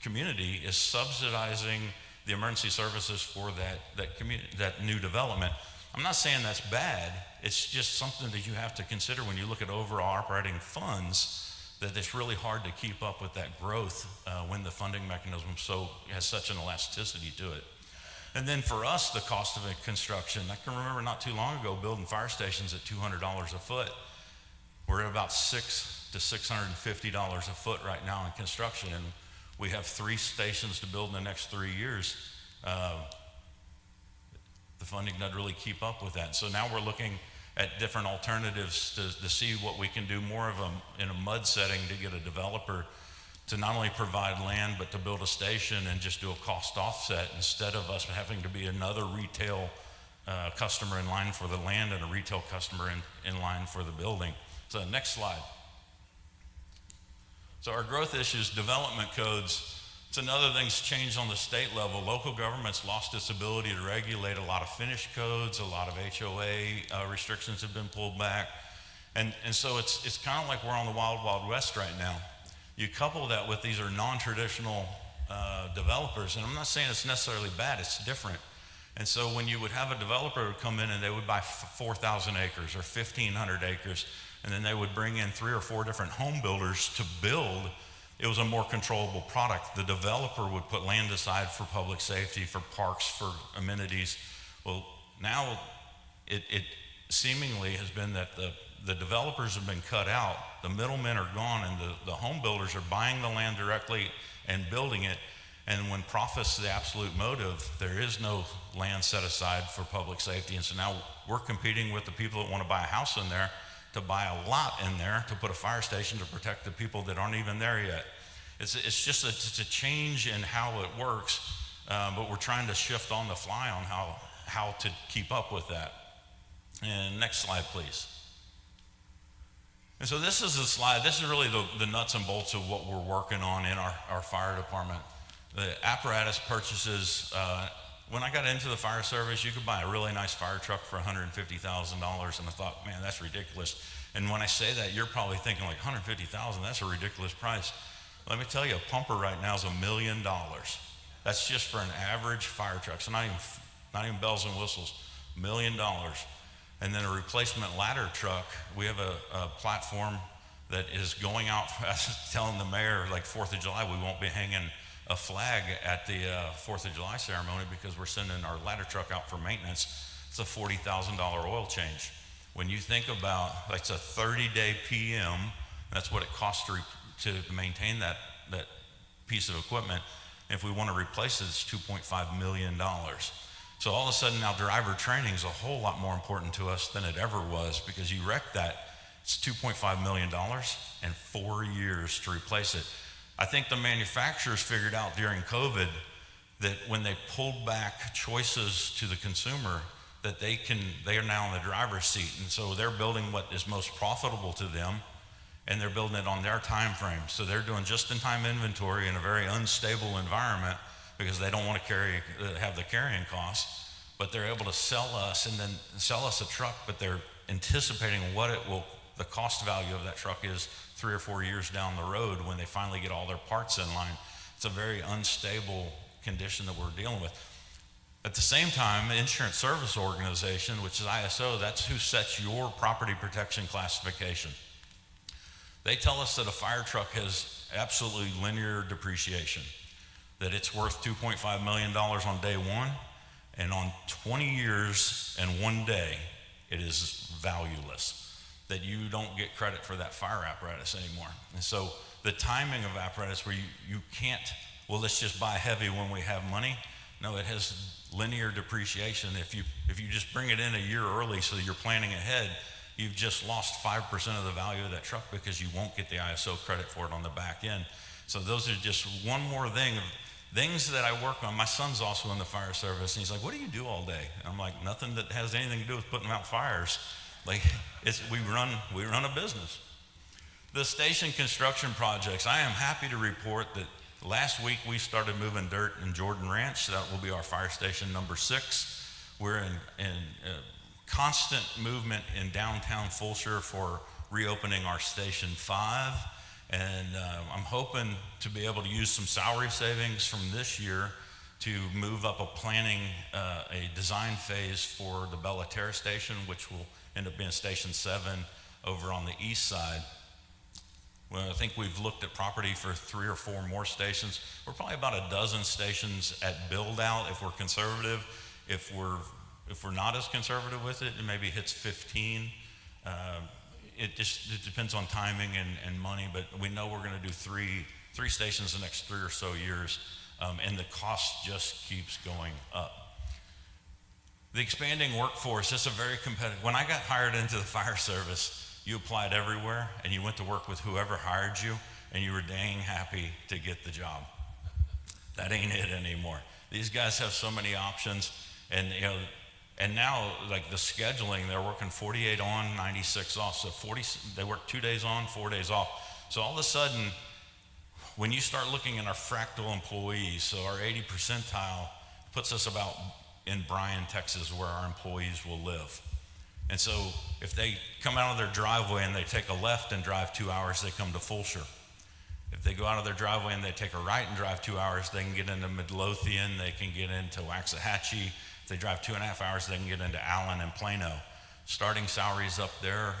community is subsidizing the emergency services for that new development. I'm not saying that's bad. It's just something that you have to consider when you look at overall operating funds, that it's really hard to keep up with that growth when the funding mechanism has such an elasticity to it. And then for us, the cost of construction, I can remember not too long ago building fire stations at $200 a foot. We're at about $600 to $650 a foot right now in construction, and we have 3 stations to build in the next 3 years. The funding doesn't really keep up with that. So now we're looking at different alternatives to see what we can do more of in a mud setting to get a developer to not only provide land, but to build a station and just do a cost offset instead of us having to be another retail customer in line for the land and a retail customer in line for the building. So next slide. So our growth issues, development codes, it's another thing's changed on the state level. Local government's lost its ability to regulate a lot of finish codes, a lot of HOA restrictions have been pulled back. And so it's kind of like we're on the wild, wild west right now. You couple that with these are non-traditional developers, and I'm not saying it's necessarily bad, it's different. And so when you would have a developer come in and they would buy 4,000 acres or 1,500 acres, and then they would bring in 3 or 4 different home builders to build, it was a more controllable product. The developer would put land aside for public safety, for parks, for amenities. Well, now it seemingly has been that the developers have been cut out, the middlemen are gone, and the home builders are buying the land directly and building it. And when profit's the absolute motive, there is no land set aside for public safety. And so now we're competing with the people that want to buy a house in there to buy a lot in there to put a fire station to protect the people that aren't even there yet. It's just it's a change in how it works, but we're trying to shift on the fly on how to keep up with that. And next slide, please. And so this is a slide, this is really the nuts and bolts of what we're working on in our fire department. The apparatus purchases, when I got into the fire service, you could buy a really nice fire truck for $150,000, and I thought, man, that's ridiculous. And when I say that, you're probably thinking like $150,000, that's a ridiculous price. Let me tell you, a pumper right now is $1 million. That's just for an average fire truck, so not even bells and whistles, $1 million. And then a replacement ladder truck, we have a platform that is going out, telling the mayor, like 4th of July, we won't be hanging a flag at the 4th of July ceremony because we're sending our ladder truck out for maintenance. It's a $40,000 oil change. When you think about, it's a 30-day PM, that's what it costs to maintain that piece of equipment. If we want to replace it, it's $2.5 million. So all of a sudden now driver training is a whole lot more important to us than it ever was, because you wreck that, it's $2.5 million and 4 years to replace it. I think the manufacturers figured out during COVID that when they pulled back choices to the consumer, that they are now in the driver's seat. And so they're building what is most profitable to them, and they're building it on their time frame. So they're doing just-in-time inventory in a very unstable environment because they don't want to have the carrying costs, but they're able to sell us and then sell us a truck, but they're anticipating what the cost value of that truck is 3 or 4 years down the road when they finally get all their parts in line. It's a very unstable condition that we're dealing with. At the same time, the Insurance Service Organization, which is ISO, that's who sets your property protection classification. They tell us that a fire truck has absolutely linear depreciation, that it's worth $2.5 million on day one, and on 20 years and 1 day, it is valueless, that you don't get credit for that fire apparatus anymore. And so the timing of apparatus where you can't, well, let's just buy heavy when we have money. No, it has linear depreciation. If you just bring it in a year early so that you're planning ahead, you've just lost 5% of the value of that truck because you won't get the ISO credit for it on the back end. So those are just one more thing of things that I work on. My son's also in the fire service, and he's like, what do you do all day? And I'm like, nothing that has anything to do with putting out fires. Like, we run a business. The station construction projects, I am happy to report that last week we started moving dirt in Jordan Ranch. That will be our fire station number 6. We're in constant movement in downtown Fulshear for reopening our station 5. And I'm hoping to be able to use some salary savings from this year to move up a design phase for the Bella Terra station, which will end up being Station 7 over on the east side. Well, I think we've looked at property for 3 or 4 more stations. We're probably about a dozen stations at build out if we're conservative. If we're not as conservative with it, it maybe hits 15. It depends on timing and money, but we know we're going to do three stations the next 3 or so years, and the cost just keeps going up. The expanding workforce is a very competitive. When I got hired into the fire service, you applied everywhere, and you went to work with whoever hired you, and you were dang happy to get the job. That ain't it anymore. These guys have so many options, and and now, like the scheduling, they're working 48 on, 96 off. So they work 2 days on, 4 days off. So all of a sudden, when you start looking at our fractal employees, so our 80 percentile puts us about in Bryan, Texas, where our employees will live. And so if they come out of their driveway and they take a left and drive 2 hours, they come to Fulshear. If they go out of their driveway and they take a right and drive 2 hours, they can get into Midlothian, they can get into Waxahachie. If they drive 2.5 hours, they can get into Allen and Plano. Starting salaries up there,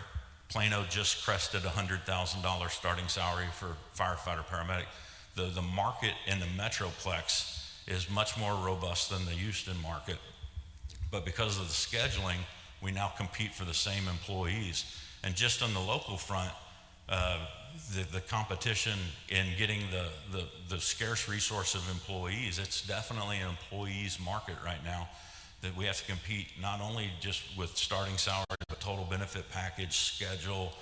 Plano just crested $100,000 starting salary for firefighter paramedic. The market in the Metroplex is much more robust than the Houston market. But because of the scheduling, we now compete for the same employees. And just on the local front, the competition in getting the scarce resource of employees. It's definitely an employees market right now that we have to compete not only just with starting salary, but total benefit package, schedule.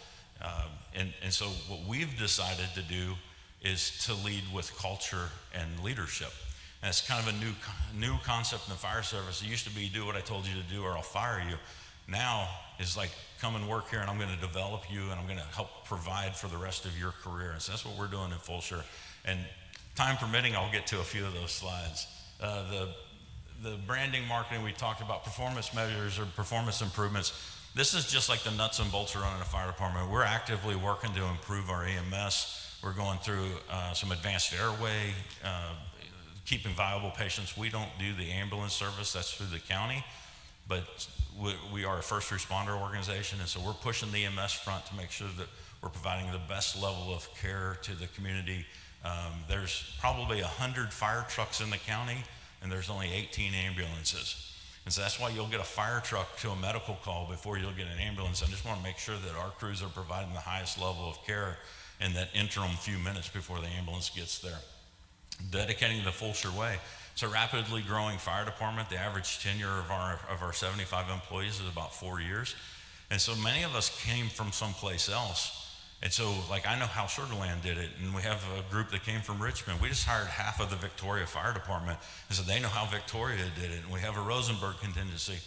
And so what we've decided to do is to lead with culture and leadership. And it's kind of a new concept in the fire service. It used to be do what I told you to do or I'll fire you. Now is like, come and work here and I'm going to develop you and I'm going to help provide for the rest of your career. And so that's what we're doing in Fulshear. And time permitting, I'll get to a few of those slides. The branding, marketing, we talked about performance measures or performance improvements. This is just like the nuts and bolts of running a fire department. We're actively working to improve our EMS. We're going through some advanced airway, keeping viable patients. We don't do the ambulance service, that's through the county, but we are a first responder organization, and so we're pushing the EMS front to make sure that we're providing the best level of care to the community. There's probably 100 fire trucks in the county, and there's only 18 ambulances. And so that's why you'll get a fire truck to a medical call before you'll get an ambulance. I just want to make sure that our crews are providing the highest level of care in that interim few minutes before the ambulance gets there. Dedicating the Fulshear way. It's a rapidly growing fire department. The average tenure of our 75 employees is about 4 years. And so many of us came from someplace else. And so, like, I know how Sugar Land did it, and we have a group that came from Richmond. We just hired half of the Victoria Fire Department, and so they know how Victoria did it, and we have a Rosenberg contingency.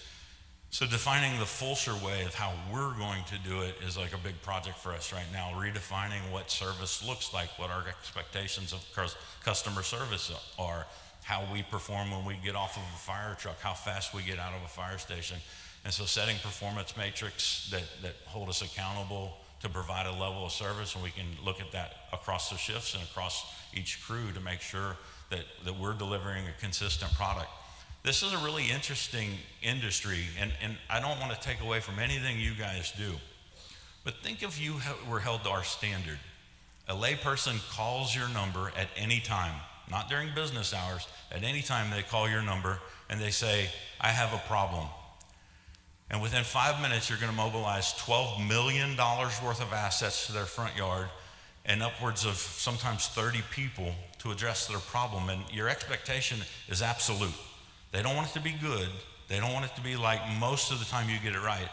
So defining the Fulshear way of how we're going to do it is like a big project for us right now, redefining what service looks like, what our expectations of customer service are, how we perform when we get off of a fire truck, how fast we get out of a fire station. And so setting performance matrix that hold us accountable to provide a level of service, and we can look at that across the shifts and across each crew to make sure that we're delivering a consistent product. This is a really interesting industry, and I don't want to take away from anything you guys do, but think if you were held to our standard. A layperson calls your number at any time, not during business hours, at any time they call your number and they say, I have a problem. And within 5 minutes, you're going to mobilize $12 million worth of assets to their front yard and upwards of sometimes 30 people to address their problem. And your expectation is absolute. They don't want it to be good. They don't want it to be like most of the time you get it right.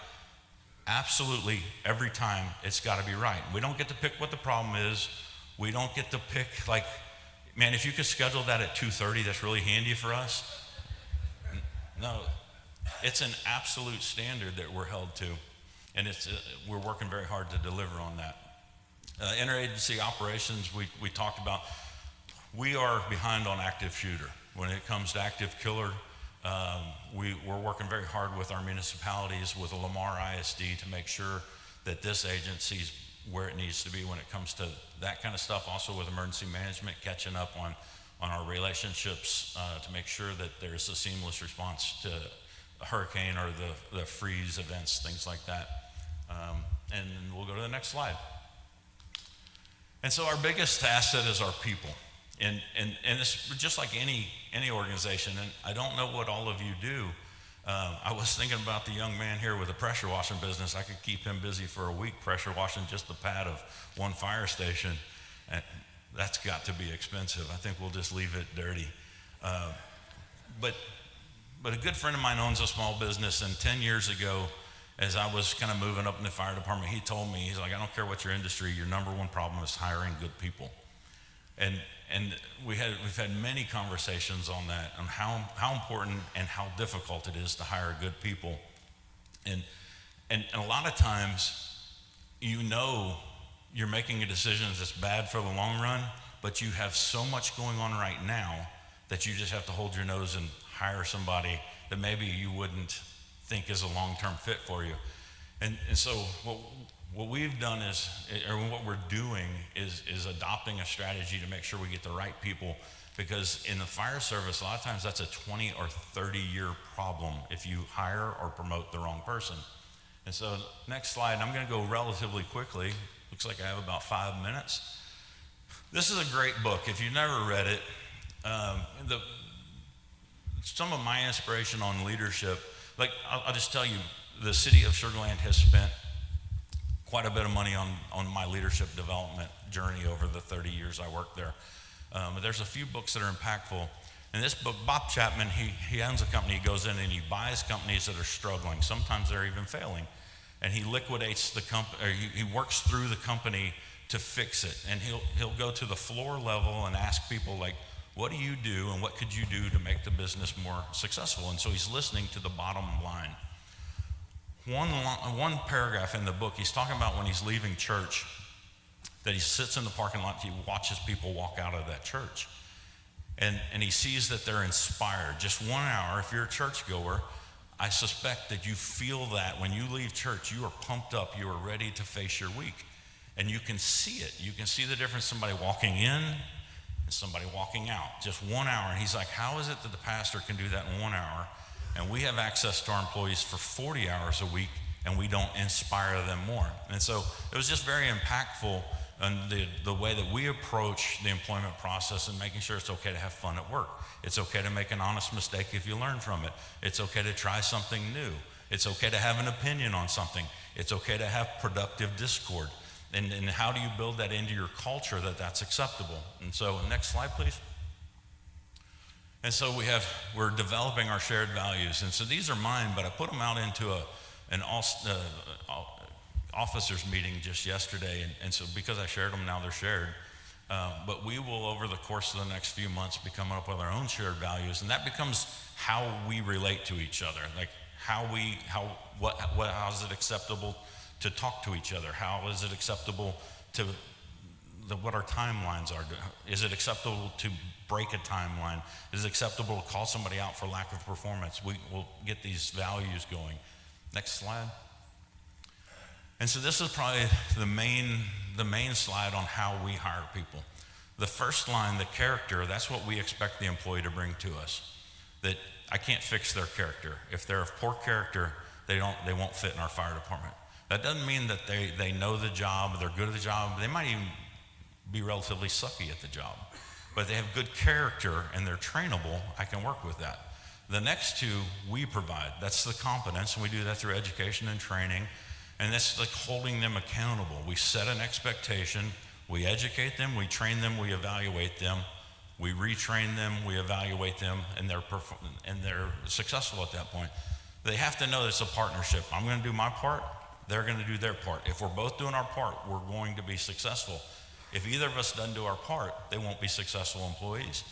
Absolutely, every time it's got to be right. We don't get to pick what the problem is. We don't get to pick, like, man, if you could schedule that at 2:30, that's really handy for us. No. It's an absolute standard that we're held to, and we're working very hard to deliver on that. Interagency operations, we talked about. We are behind on active shooter. When it comes to active killer, we're working very hard with our municipalities, with the Lamar ISD, to make sure that this agency's where it needs to be when it comes to that kind of stuff. Also with emergency management, catching up on our relationships to make sure that there's a seamless response to a hurricane or the freeze events, things like that. And we'll go to the next slide. And so our biggest asset is our people. And it's just like any organization, and I don't know what all of you do. I was thinking about the young man here with a pressure washing business. I could keep him busy for a week pressure washing just the pad of one fire station. And that's got to be expensive. I think we'll just leave it dirty. But a good friend of mine owns a small business, and 10 years ago, as I was kind of moving up in the fire department, he told me, he's like, I don't care what your industry, your number one problem is hiring good people. And we've had many conversations on that, on how important and how difficult it is to hire good people. And a lot of times, you know you're making a decision that's bad for the long run, but you have so much going on right now that you just have to hold your nose and hire somebody that maybe you wouldn't think is a long-term fit for you. And so what we've done is, or what we're doing is adopting a strategy to make sure we get the right people, because in the fire service, a lot of times that's a 20 or 30 year problem if you hire or promote the wrong person. And so next slide, I'm going to go relatively quickly. Looks like I have about 5 minutes. This is a great book. If you've never read it, some of my inspiration on leadership, like I'll just tell you, the city of Sugar Land has spent quite a bit of money on my leadership development journey over the 30 years I worked there. But there's a few books that are impactful. In this book, Bob Chapman, he owns a company. He goes in and he buys companies that are struggling. Sometimes they're even failing. And he liquidates the company, or he works through the company to fix it. And he'll go to the floor level and ask people, like, what do you do and what could you do to make the business more successful? And so he's listening to the bottom line. One paragraph in the book, he's talking about when he's leaving church, that he sits in the parking lot, he watches people walk out of that church. And he sees that they're inspired. Just 1 hour, if you're a churchgoer, I suspect that you feel that when you leave church, you are pumped up, you are ready to face your week. And you can see it. You can see the difference, somebody walking in and somebody walking out. Just 1 hour. And he's like, how is it that the pastor can do that in 1 hour? And we have access to our employees for 40 hours a week, and we don't inspire them more. And so it was just very impactful in the way that we approach the employment process and making sure it's okay to have fun at work. It's okay to make an honest mistake if you learn from it. It's okay to try something new. It's okay to have an opinion on something. It's okay to have productive discord. And how do you build that into your culture that that's acceptable? And so next slide, please. And so we're developing our shared values. And so these are mine, but I put them out into an officers meeting just yesterday. And so because I shared them, now they're shared. But we will, over the course of the next few months, be coming up with our own shared values. And that becomes how we relate to each other. Like how is it acceptable to talk to each other? How is it acceptable to what our timelines are? Is it acceptable to break a timeline? Is it acceptable to call somebody out for lack of performance? We will get these values going. Next slide. And so this is probably the main slide on how we hire people. The first line, the character, that's what we expect the employee to bring to us. That I can't fix their character. If they're of poor character, they won't fit in our fire department. That doesn't mean that they know the job, they're good at the job. They might even be relatively sucky at the job. But they have good character and they're trainable, I can work with that. The next two we provide. That's the competence, and we do that through education and training. And that's like holding them accountable. We set an expectation, we educate them, we train them, we evaluate them, we retrain them, we evaluate them, and they're successful at that point. They have to know that it's a partnership. I'm going to do my part, they're going to do their part. If we're both doing our part, we're going to be successful. If either of us doesn't do our part, they won't be successful employees.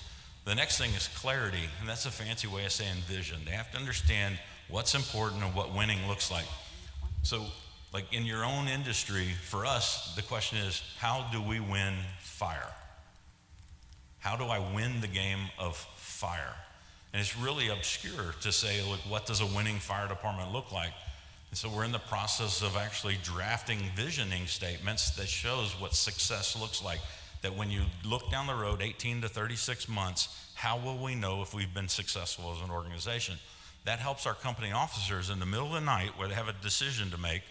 The next thing is clarity, and that's a fancy way of saying vision. They have to understand what's important and what winning looks like. So, like in your own industry, for us, the question is, how do we win fire? How do I win the game of fire? And it's really obscure to say, look, what does a winning fire department look like? And so we're in the process of actually drafting visioning statements that shows what success looks like. That when you look down the road 18 to 36 months, how will we know if we've been successful as an organization? That helps our company officers in the middle of the night where they have a decision to make,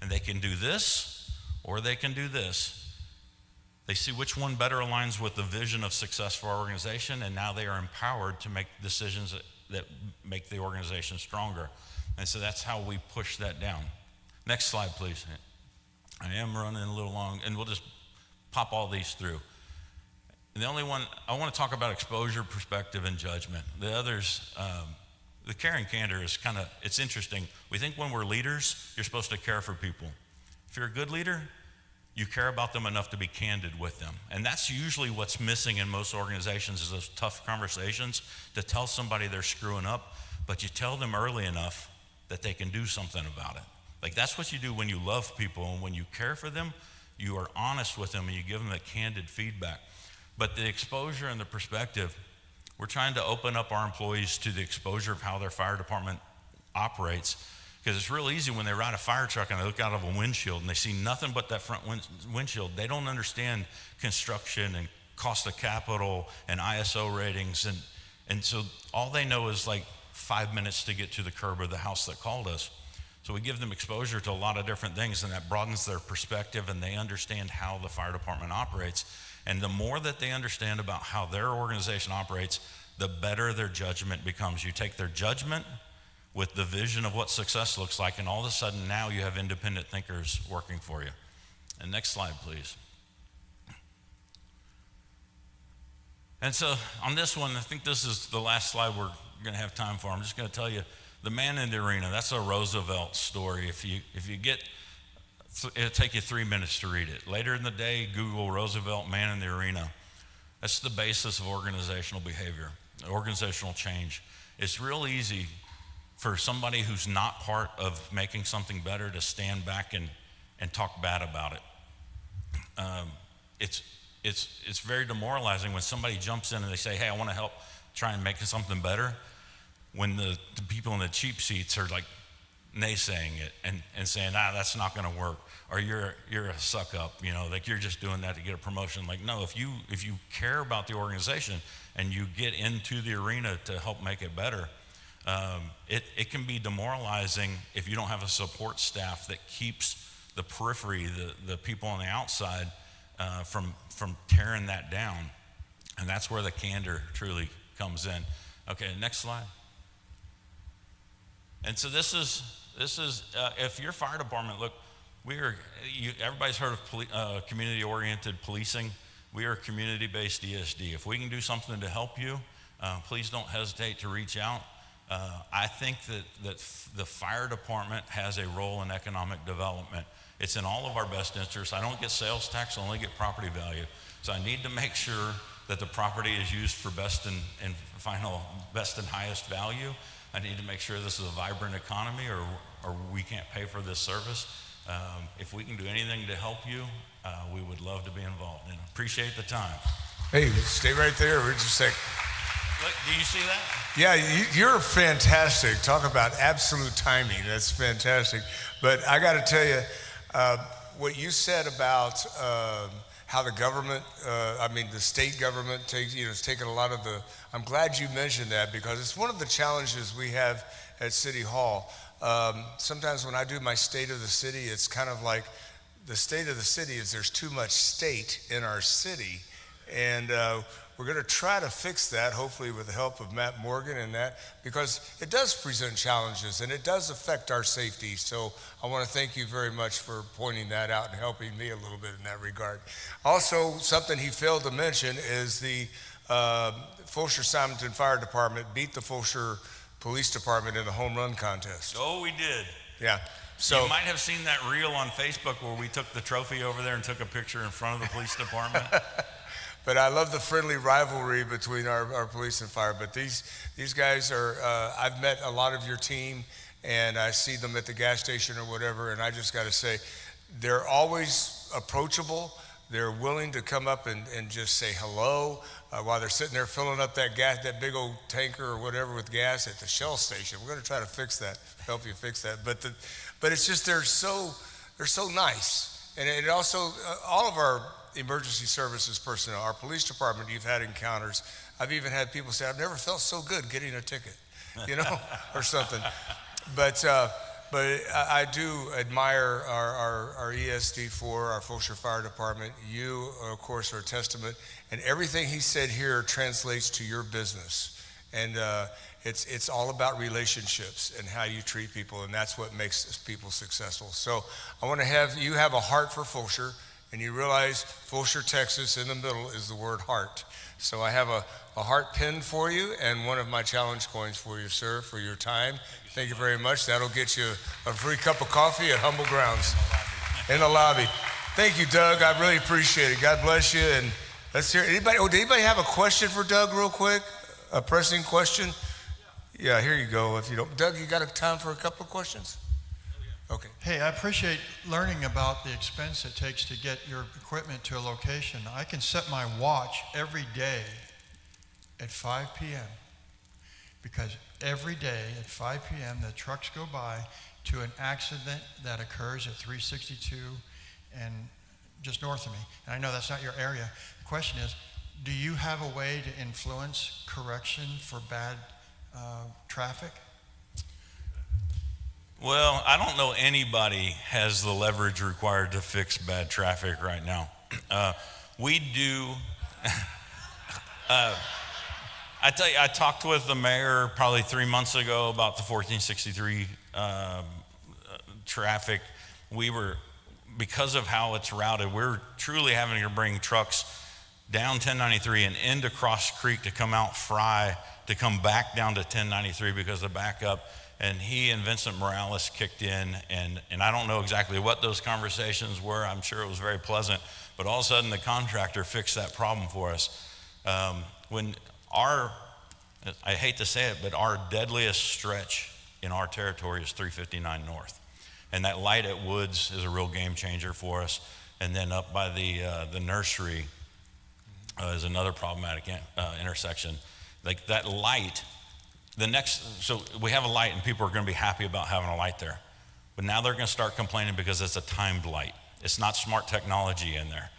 and they can do this or they can do this. They see which one better aligns with the vision of success for our organization, and now they are empowered to make decisions that make the organization stronger. And so that's how we push that down. Next slide, please. I am running a little long, and we'll just pop all these through. And the only one, I want to talk about exposure, perspective, and judgment. The others, the care and candor is it's interesting. We think when we're leaders, you're supposed to care for people. If you're a good leader, you care about them enough to be candid with them. And that's usually what's missing in most organizations is those tough conversations to tell somebody they're screwing up, but you tell them early enough that they can do something about it. Like that's what you do when you love people, and when you care for them, you are honest with them and you give them that candid feedback. But the exposure and the perspective, we're trying to open up our employees to the exposure of how their fire department operates. Because it's real easy when they ride a fire truck and they look out of a windshield and they see nothing but that front windshield. They don't understand construction and cost of capital and ISO ratings. And so all they know is like 5 minutes to get to the curb of the house that called us. So we give them exposure to a lot of different things, and that broadens their perspective, and they understand how the fire department operates. And the more that they understand about how their organization operates, the better their judgment becomes. You take their judgment with the vision of what success looks like, and all of a sudden now you have independent thinkers working for you. And next slide, please. And so on this one, I think this is the last slide we're going to have time for. I'm just going to tell you, the man in the arena, that's a Roosevelt story. If you get, it'll take you 3 minutes to read it. Later in the day, Google Roosevelt man in the arena. That's the basis of organizational behavior, organizational change. It's real easy for somebody who's not part of making something better to stand back and talk bad about it. It's very demoralizing when somebody jumps in and they say, hey, I want to help try and make something better, when the people in the cheap seats are like naysaying it and saying, that's not going to work, or you're a suck up, like you're just doing that to get a promotion. Like, no, if you care about the organization and you get into the arena to help make it better, it can be demoralizing if you don't have a support staff that keeps the periphery, the people on the outside, from tearing that down. And that's where the candor truly comes in. Okay, next slide. And so this is if your fire department, look, everybody's heard of community-oriented policing. We are community-based ESD. If we can do something to help you, please don't hesitate to reach out. I think that the fire department has a role in economic development. It's in all of our best interests. I don't get sales tax, I only get property value. So I need to make sure that the property is used for best and highest value. I need to make sure this is a vibrant economy, or we can't pay for this service. If we can do anything to help you, we would love to be involved, and appreciate the time. Hey, stay right there. We're just like, Look, do you see that? yeah, you're fantastic. Talk about absolute timing. That's fantastic. But I got to tell you, what you said about how the government, the state government is taking a lot of the, I'm glad you mentioned that, because it's one of the challenges we have at City Hall. Sometimes when I do my state of the city, it's kind of like the state of the city is there's too much state in our city. And we're going to try to fix that, hopefully with the help of Matt Morgan and that, because it does present challenges and it does affect our safety. So I want to thank you very much for pointing that out and helping me a little bit in that regard. Also, something he failed to mention is the Fulshear-Simonton Fire Department beat the Fulshear Police Department in the home run contest. Oh, we did. Yeah. So you might have seen that reel on Facebook where we took the trophy over there and took a picture in front of the police department. But I love the friendly rivalry between our police and fire. But these guys are, I've met a lot of your team, and I see them at the gas station or whatever, and I just got to say, they're always approachable. They're willing to come up and just say hello while they're sitting there filling up that gas, that big old tanker or whatever with gas at the Shell station. We're going to try to fix that, help you fix that. But it's just they're so nice, and it also all of our emergency services personnel, our police department, you've had encounters. I've even had people say, I've never felt so good getting a ticket, or something. But I do admire our ESD4, our Fulshear Fire Department. You, of course, are a testament. And everything he said here translates to your business. And it's all about relationships and how you treat people, and that's what makes people successful. So I want to have you have a heart for Fulshear, and you realize Fulshear, Texas, in the middle is the word heart. So I have a heart pin for you and one of my challenge coins for you, sir, for your time. Thank you very much. That'll get you a free cup of coffee at Humble Grounds in the lobby. Thank you, Doug. I really appreciate it. God bless you. And let's hear anybody. Oh, did anybody have a question for Doug real quick? A pressing question? Yeah, here you go. If you don't, Doug, you got time for a couple of questions? Okay. Hey, I appreciate learning about the expense it takes to get your equipment to a location. I can set my watch every day at 5 p.m. because every day at 5 p.m. the trucks go by to an accident that occurs at 362 and just north of me. And I know that's not your area. The question is, do you have a way to influence correction for bad traffic? Well, I don't know anybody has the leverage required to fix bad traffic right now. We do. I tell you, I talked with the mayor probably 3 months ago about the 1463 traffic. Because of how it's routed, we're truly having to bring trucks down 1093 and into Cross Creek to come out Fry to come back down to 1093 because of the backup. And he and Vincent Morales kicked in, and I don't know exactly what those conversations were. I'm sure it was very pleasant, but all of a sudden the contractor fixed that problem for us. When I hate to say it, but our deadliest stretch in our territory is 359 North. And that light at Woods is a real game changer for us. And then up by the nursery is another problematic intersection. Like that light, so we have a light and people are going to be happy about having a light there. But now they're going to start complaining because it's a timed light. It's not smart technology in there,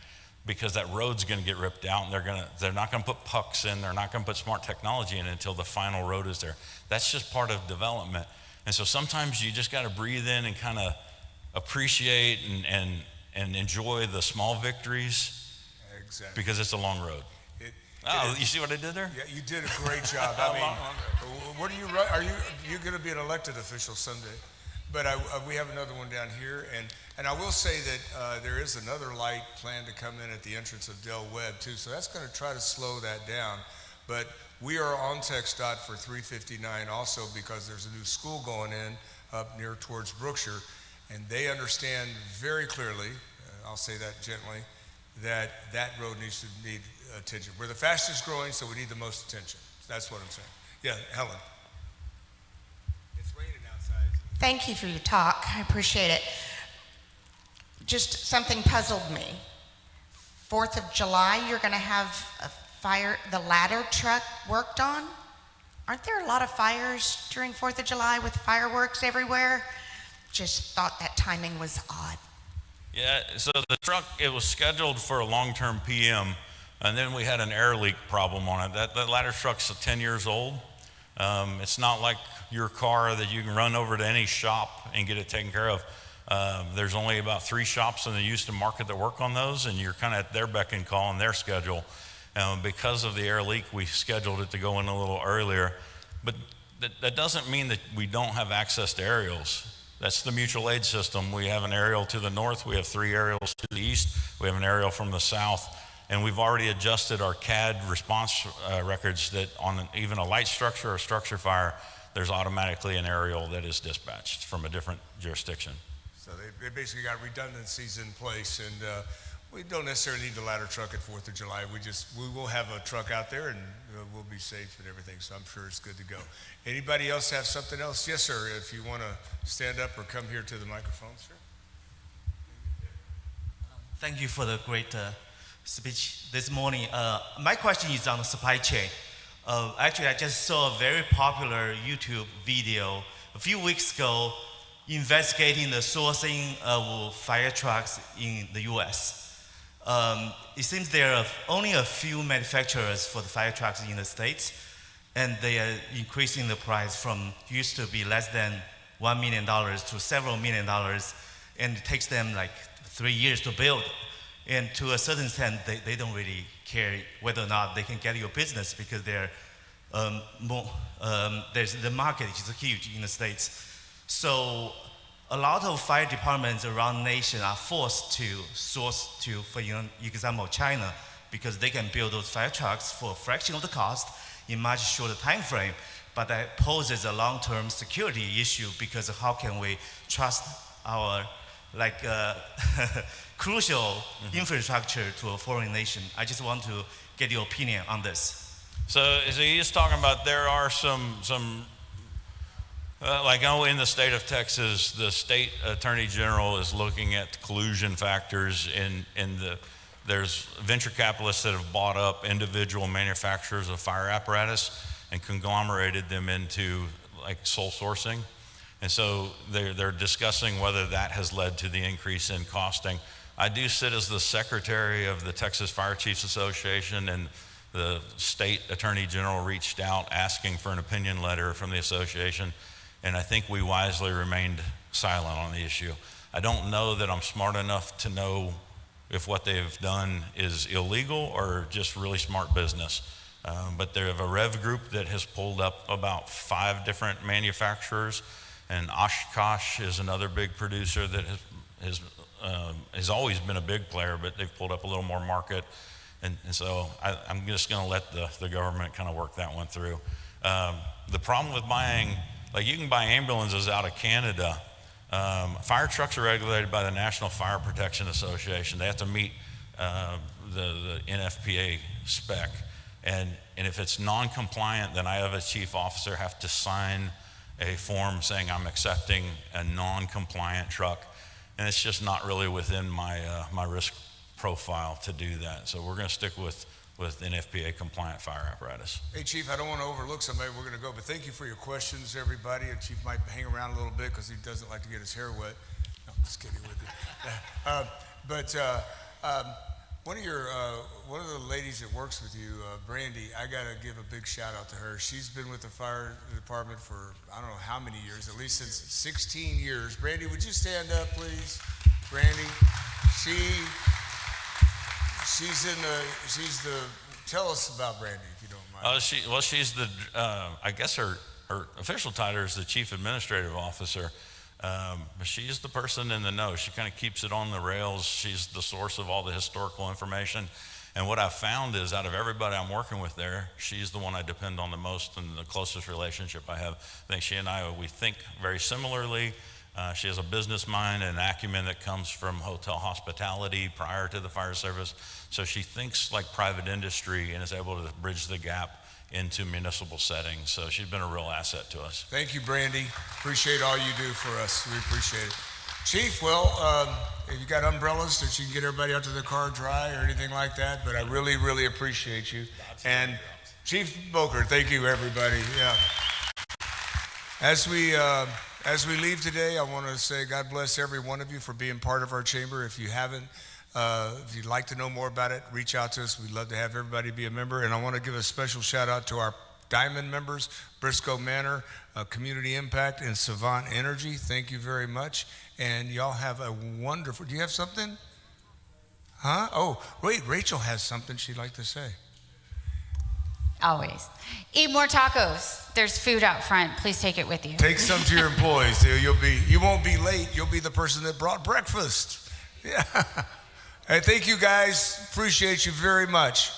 because that road's going to get ripped out and they're not going to put pucks in. They're not going to put smart technology in until the final road is there. That's just part of development. And so sometimes you just got to breathe in and kind of appreciate and enjoy the small victories. Exactly. Because it's a long road. You see what I did there? Yeah, you did a great job. I mean, what are you going to be an elected official someday? But we have another one down here, and I will say that there is another light planned to come in at the entrance of Del Webb too. So that's going to try to slow that down. But we are on TxDOT for 359 also because there's a new school going in up near towards Brookshire, and they understand very clearly, I'll say that gently, that road needs attention. We're the fastest growing, so we need the most attention. That's what I'm saying. Yeah, Helen. It's raining outside. Thank you for your talk. I appreciate it. Just something puzzled me. 4th of July, you're going to have the ladder truck worked on? Aren't there a lot of fires during 4th of July with fireworks everywhere? Just thought that timing was odd. Yeah, so the truck, it was scheduled for a long-term PM, and then we had an air leak problem on it. That ladder truck's 10 years old. It's not like your car that you can run over to any shop and get it taken care of. There's only about 3 shops in the Houston market that work on those, and you're kind of at their beck and call and their schedule. Because of the air leak, we scheduled it to go in a little earlier. But that doesn't mean that we don't have access to aerials. That's the mutual aid system. We have an aerial to the north. We have 3 aerials to the east. We have an aerial from the south. And we've already adjusted our CAD response records that on even a light structure or structure fire, there's automatically an aerial that is dispatched from a different jurisdiction. So they basically got redundancies in place, and we don't necessarily need the ladder truck at 4th of July. We will have a truck out there, and we'll be safe and everything, so I'm sure it's good to go. Anybody else have something else? Yes, sir, if you want to stand up or come here to the microphone, sir. Thank you for the great speech this morning. My question is on the supply chain. Actually, I just saw a very popular YouTube video a few weeks ago investigating the sourcing of fire trucks in the US. It seems there are only a few manufacturers for the fire trucks in the States, and they are increasing the price from used to be less than $1 million to several $1 million, and it takes them like 3 years to build. And to a certain extent, they don't really care whether or not they can get your business because there's the market is huge in the States. So a lot of fire departments around the nation are forced to source for example, China, because they can build those fire trucks for a fraction of the cost in much shorter time frame. But that poses a long-term security issue because how can we trust our crucial infrastructure to a foreign nation? I just want to get your opinion on this. So you're just talking about there are some like in the state of Texas, the state attorney general is looking at collusion factors there's venture capitalists that have bought up individual manufacturers of fire apparatus and conglomerated them into like sole sourcing. And so they're discussing whether that has led to the increase in costing. I do sit as the secretary of the Texas Fire Chiefs Association, and the state attorney general reached out asking for an opinion letter from the association, and I think we wisely remained silent on the issue. I don't know that I'm smart enough to know if what they've done is illegal or just really smart business. But they have a rev group that has pulled up about 5 different manufacturers, and Oshkosh is another big producer that has always been a big player, but they've pulled up a little more market. And so I'm just going to let the government kind of work that one through. The problem with buying, like you can buy ambulances out of Canada. Fire trucks are regulated by the National Fire Protection Association. They have to meet the NFPA spec. And if it's non-compliant, then I have a chief officer have to sign a form saying I'm accepting a non-compliant truck. And it's just not really within my risk profile to do that. So we're going to stick with NFPA compliant fire apparatus. Hey, Chief, I don't want to overlook somebody. We're going to go, but thank you for your questions, everybody. And Chief might hang around a little bit because he doesn't like to get his hair wet. No, I'm just kidding with you. One of the ladies that works with you, Brandy, I got to give a big shout out to her. She's been with the fire department for I don't know how many years, at least since 16 years. Brandy, would you stand up, please? Brandy, tell us about Brandy, if you don't mind. She's the, I guess her official title is the Chief Administrative Officer. But she's the person in the know. She kind of keeps it on the rails. She's the source of all the historical information. And what I've found is out of everybody I'm working with there, she's the one I depend on the most and the closest relationship I have. I think she and I, we think very similarly. She has a business mind and acumen that comes from hotel hospitality prior to the fire service. So she thinks like private industry and is able to bridge the gap into municipal settings. So she's been a real asset to us. Thank you, Brandy. Appreciate all you do for us. We appreciate it. Chief, well, if you got umbrellas that you can get everybody out to their car dry or anything like that, but I really, really appreciate you. And Chief Boeker, thank you, everybody. Yeah. As we leave today, I want to say God bless every one of you for being part of our chamber. If you haven't, if you'd like to know more about it, reach out to us. We'd love to have everybody be a member. And I want to give a special shout out to our Diamond members, Briscoe Manor, Community Impact, and Savant Energy. Thank you very much. And y'all have a wonderful, do you have something? Huh? Oh, wait, Rachel has something she'd like to say. Always. Eat more tacos. There's food out front. Please take it with you. Take some to your employees. You won't be late. You'll be the person that brought breakfast. Yeah. Hey, thank you guys. Appreciate you very much.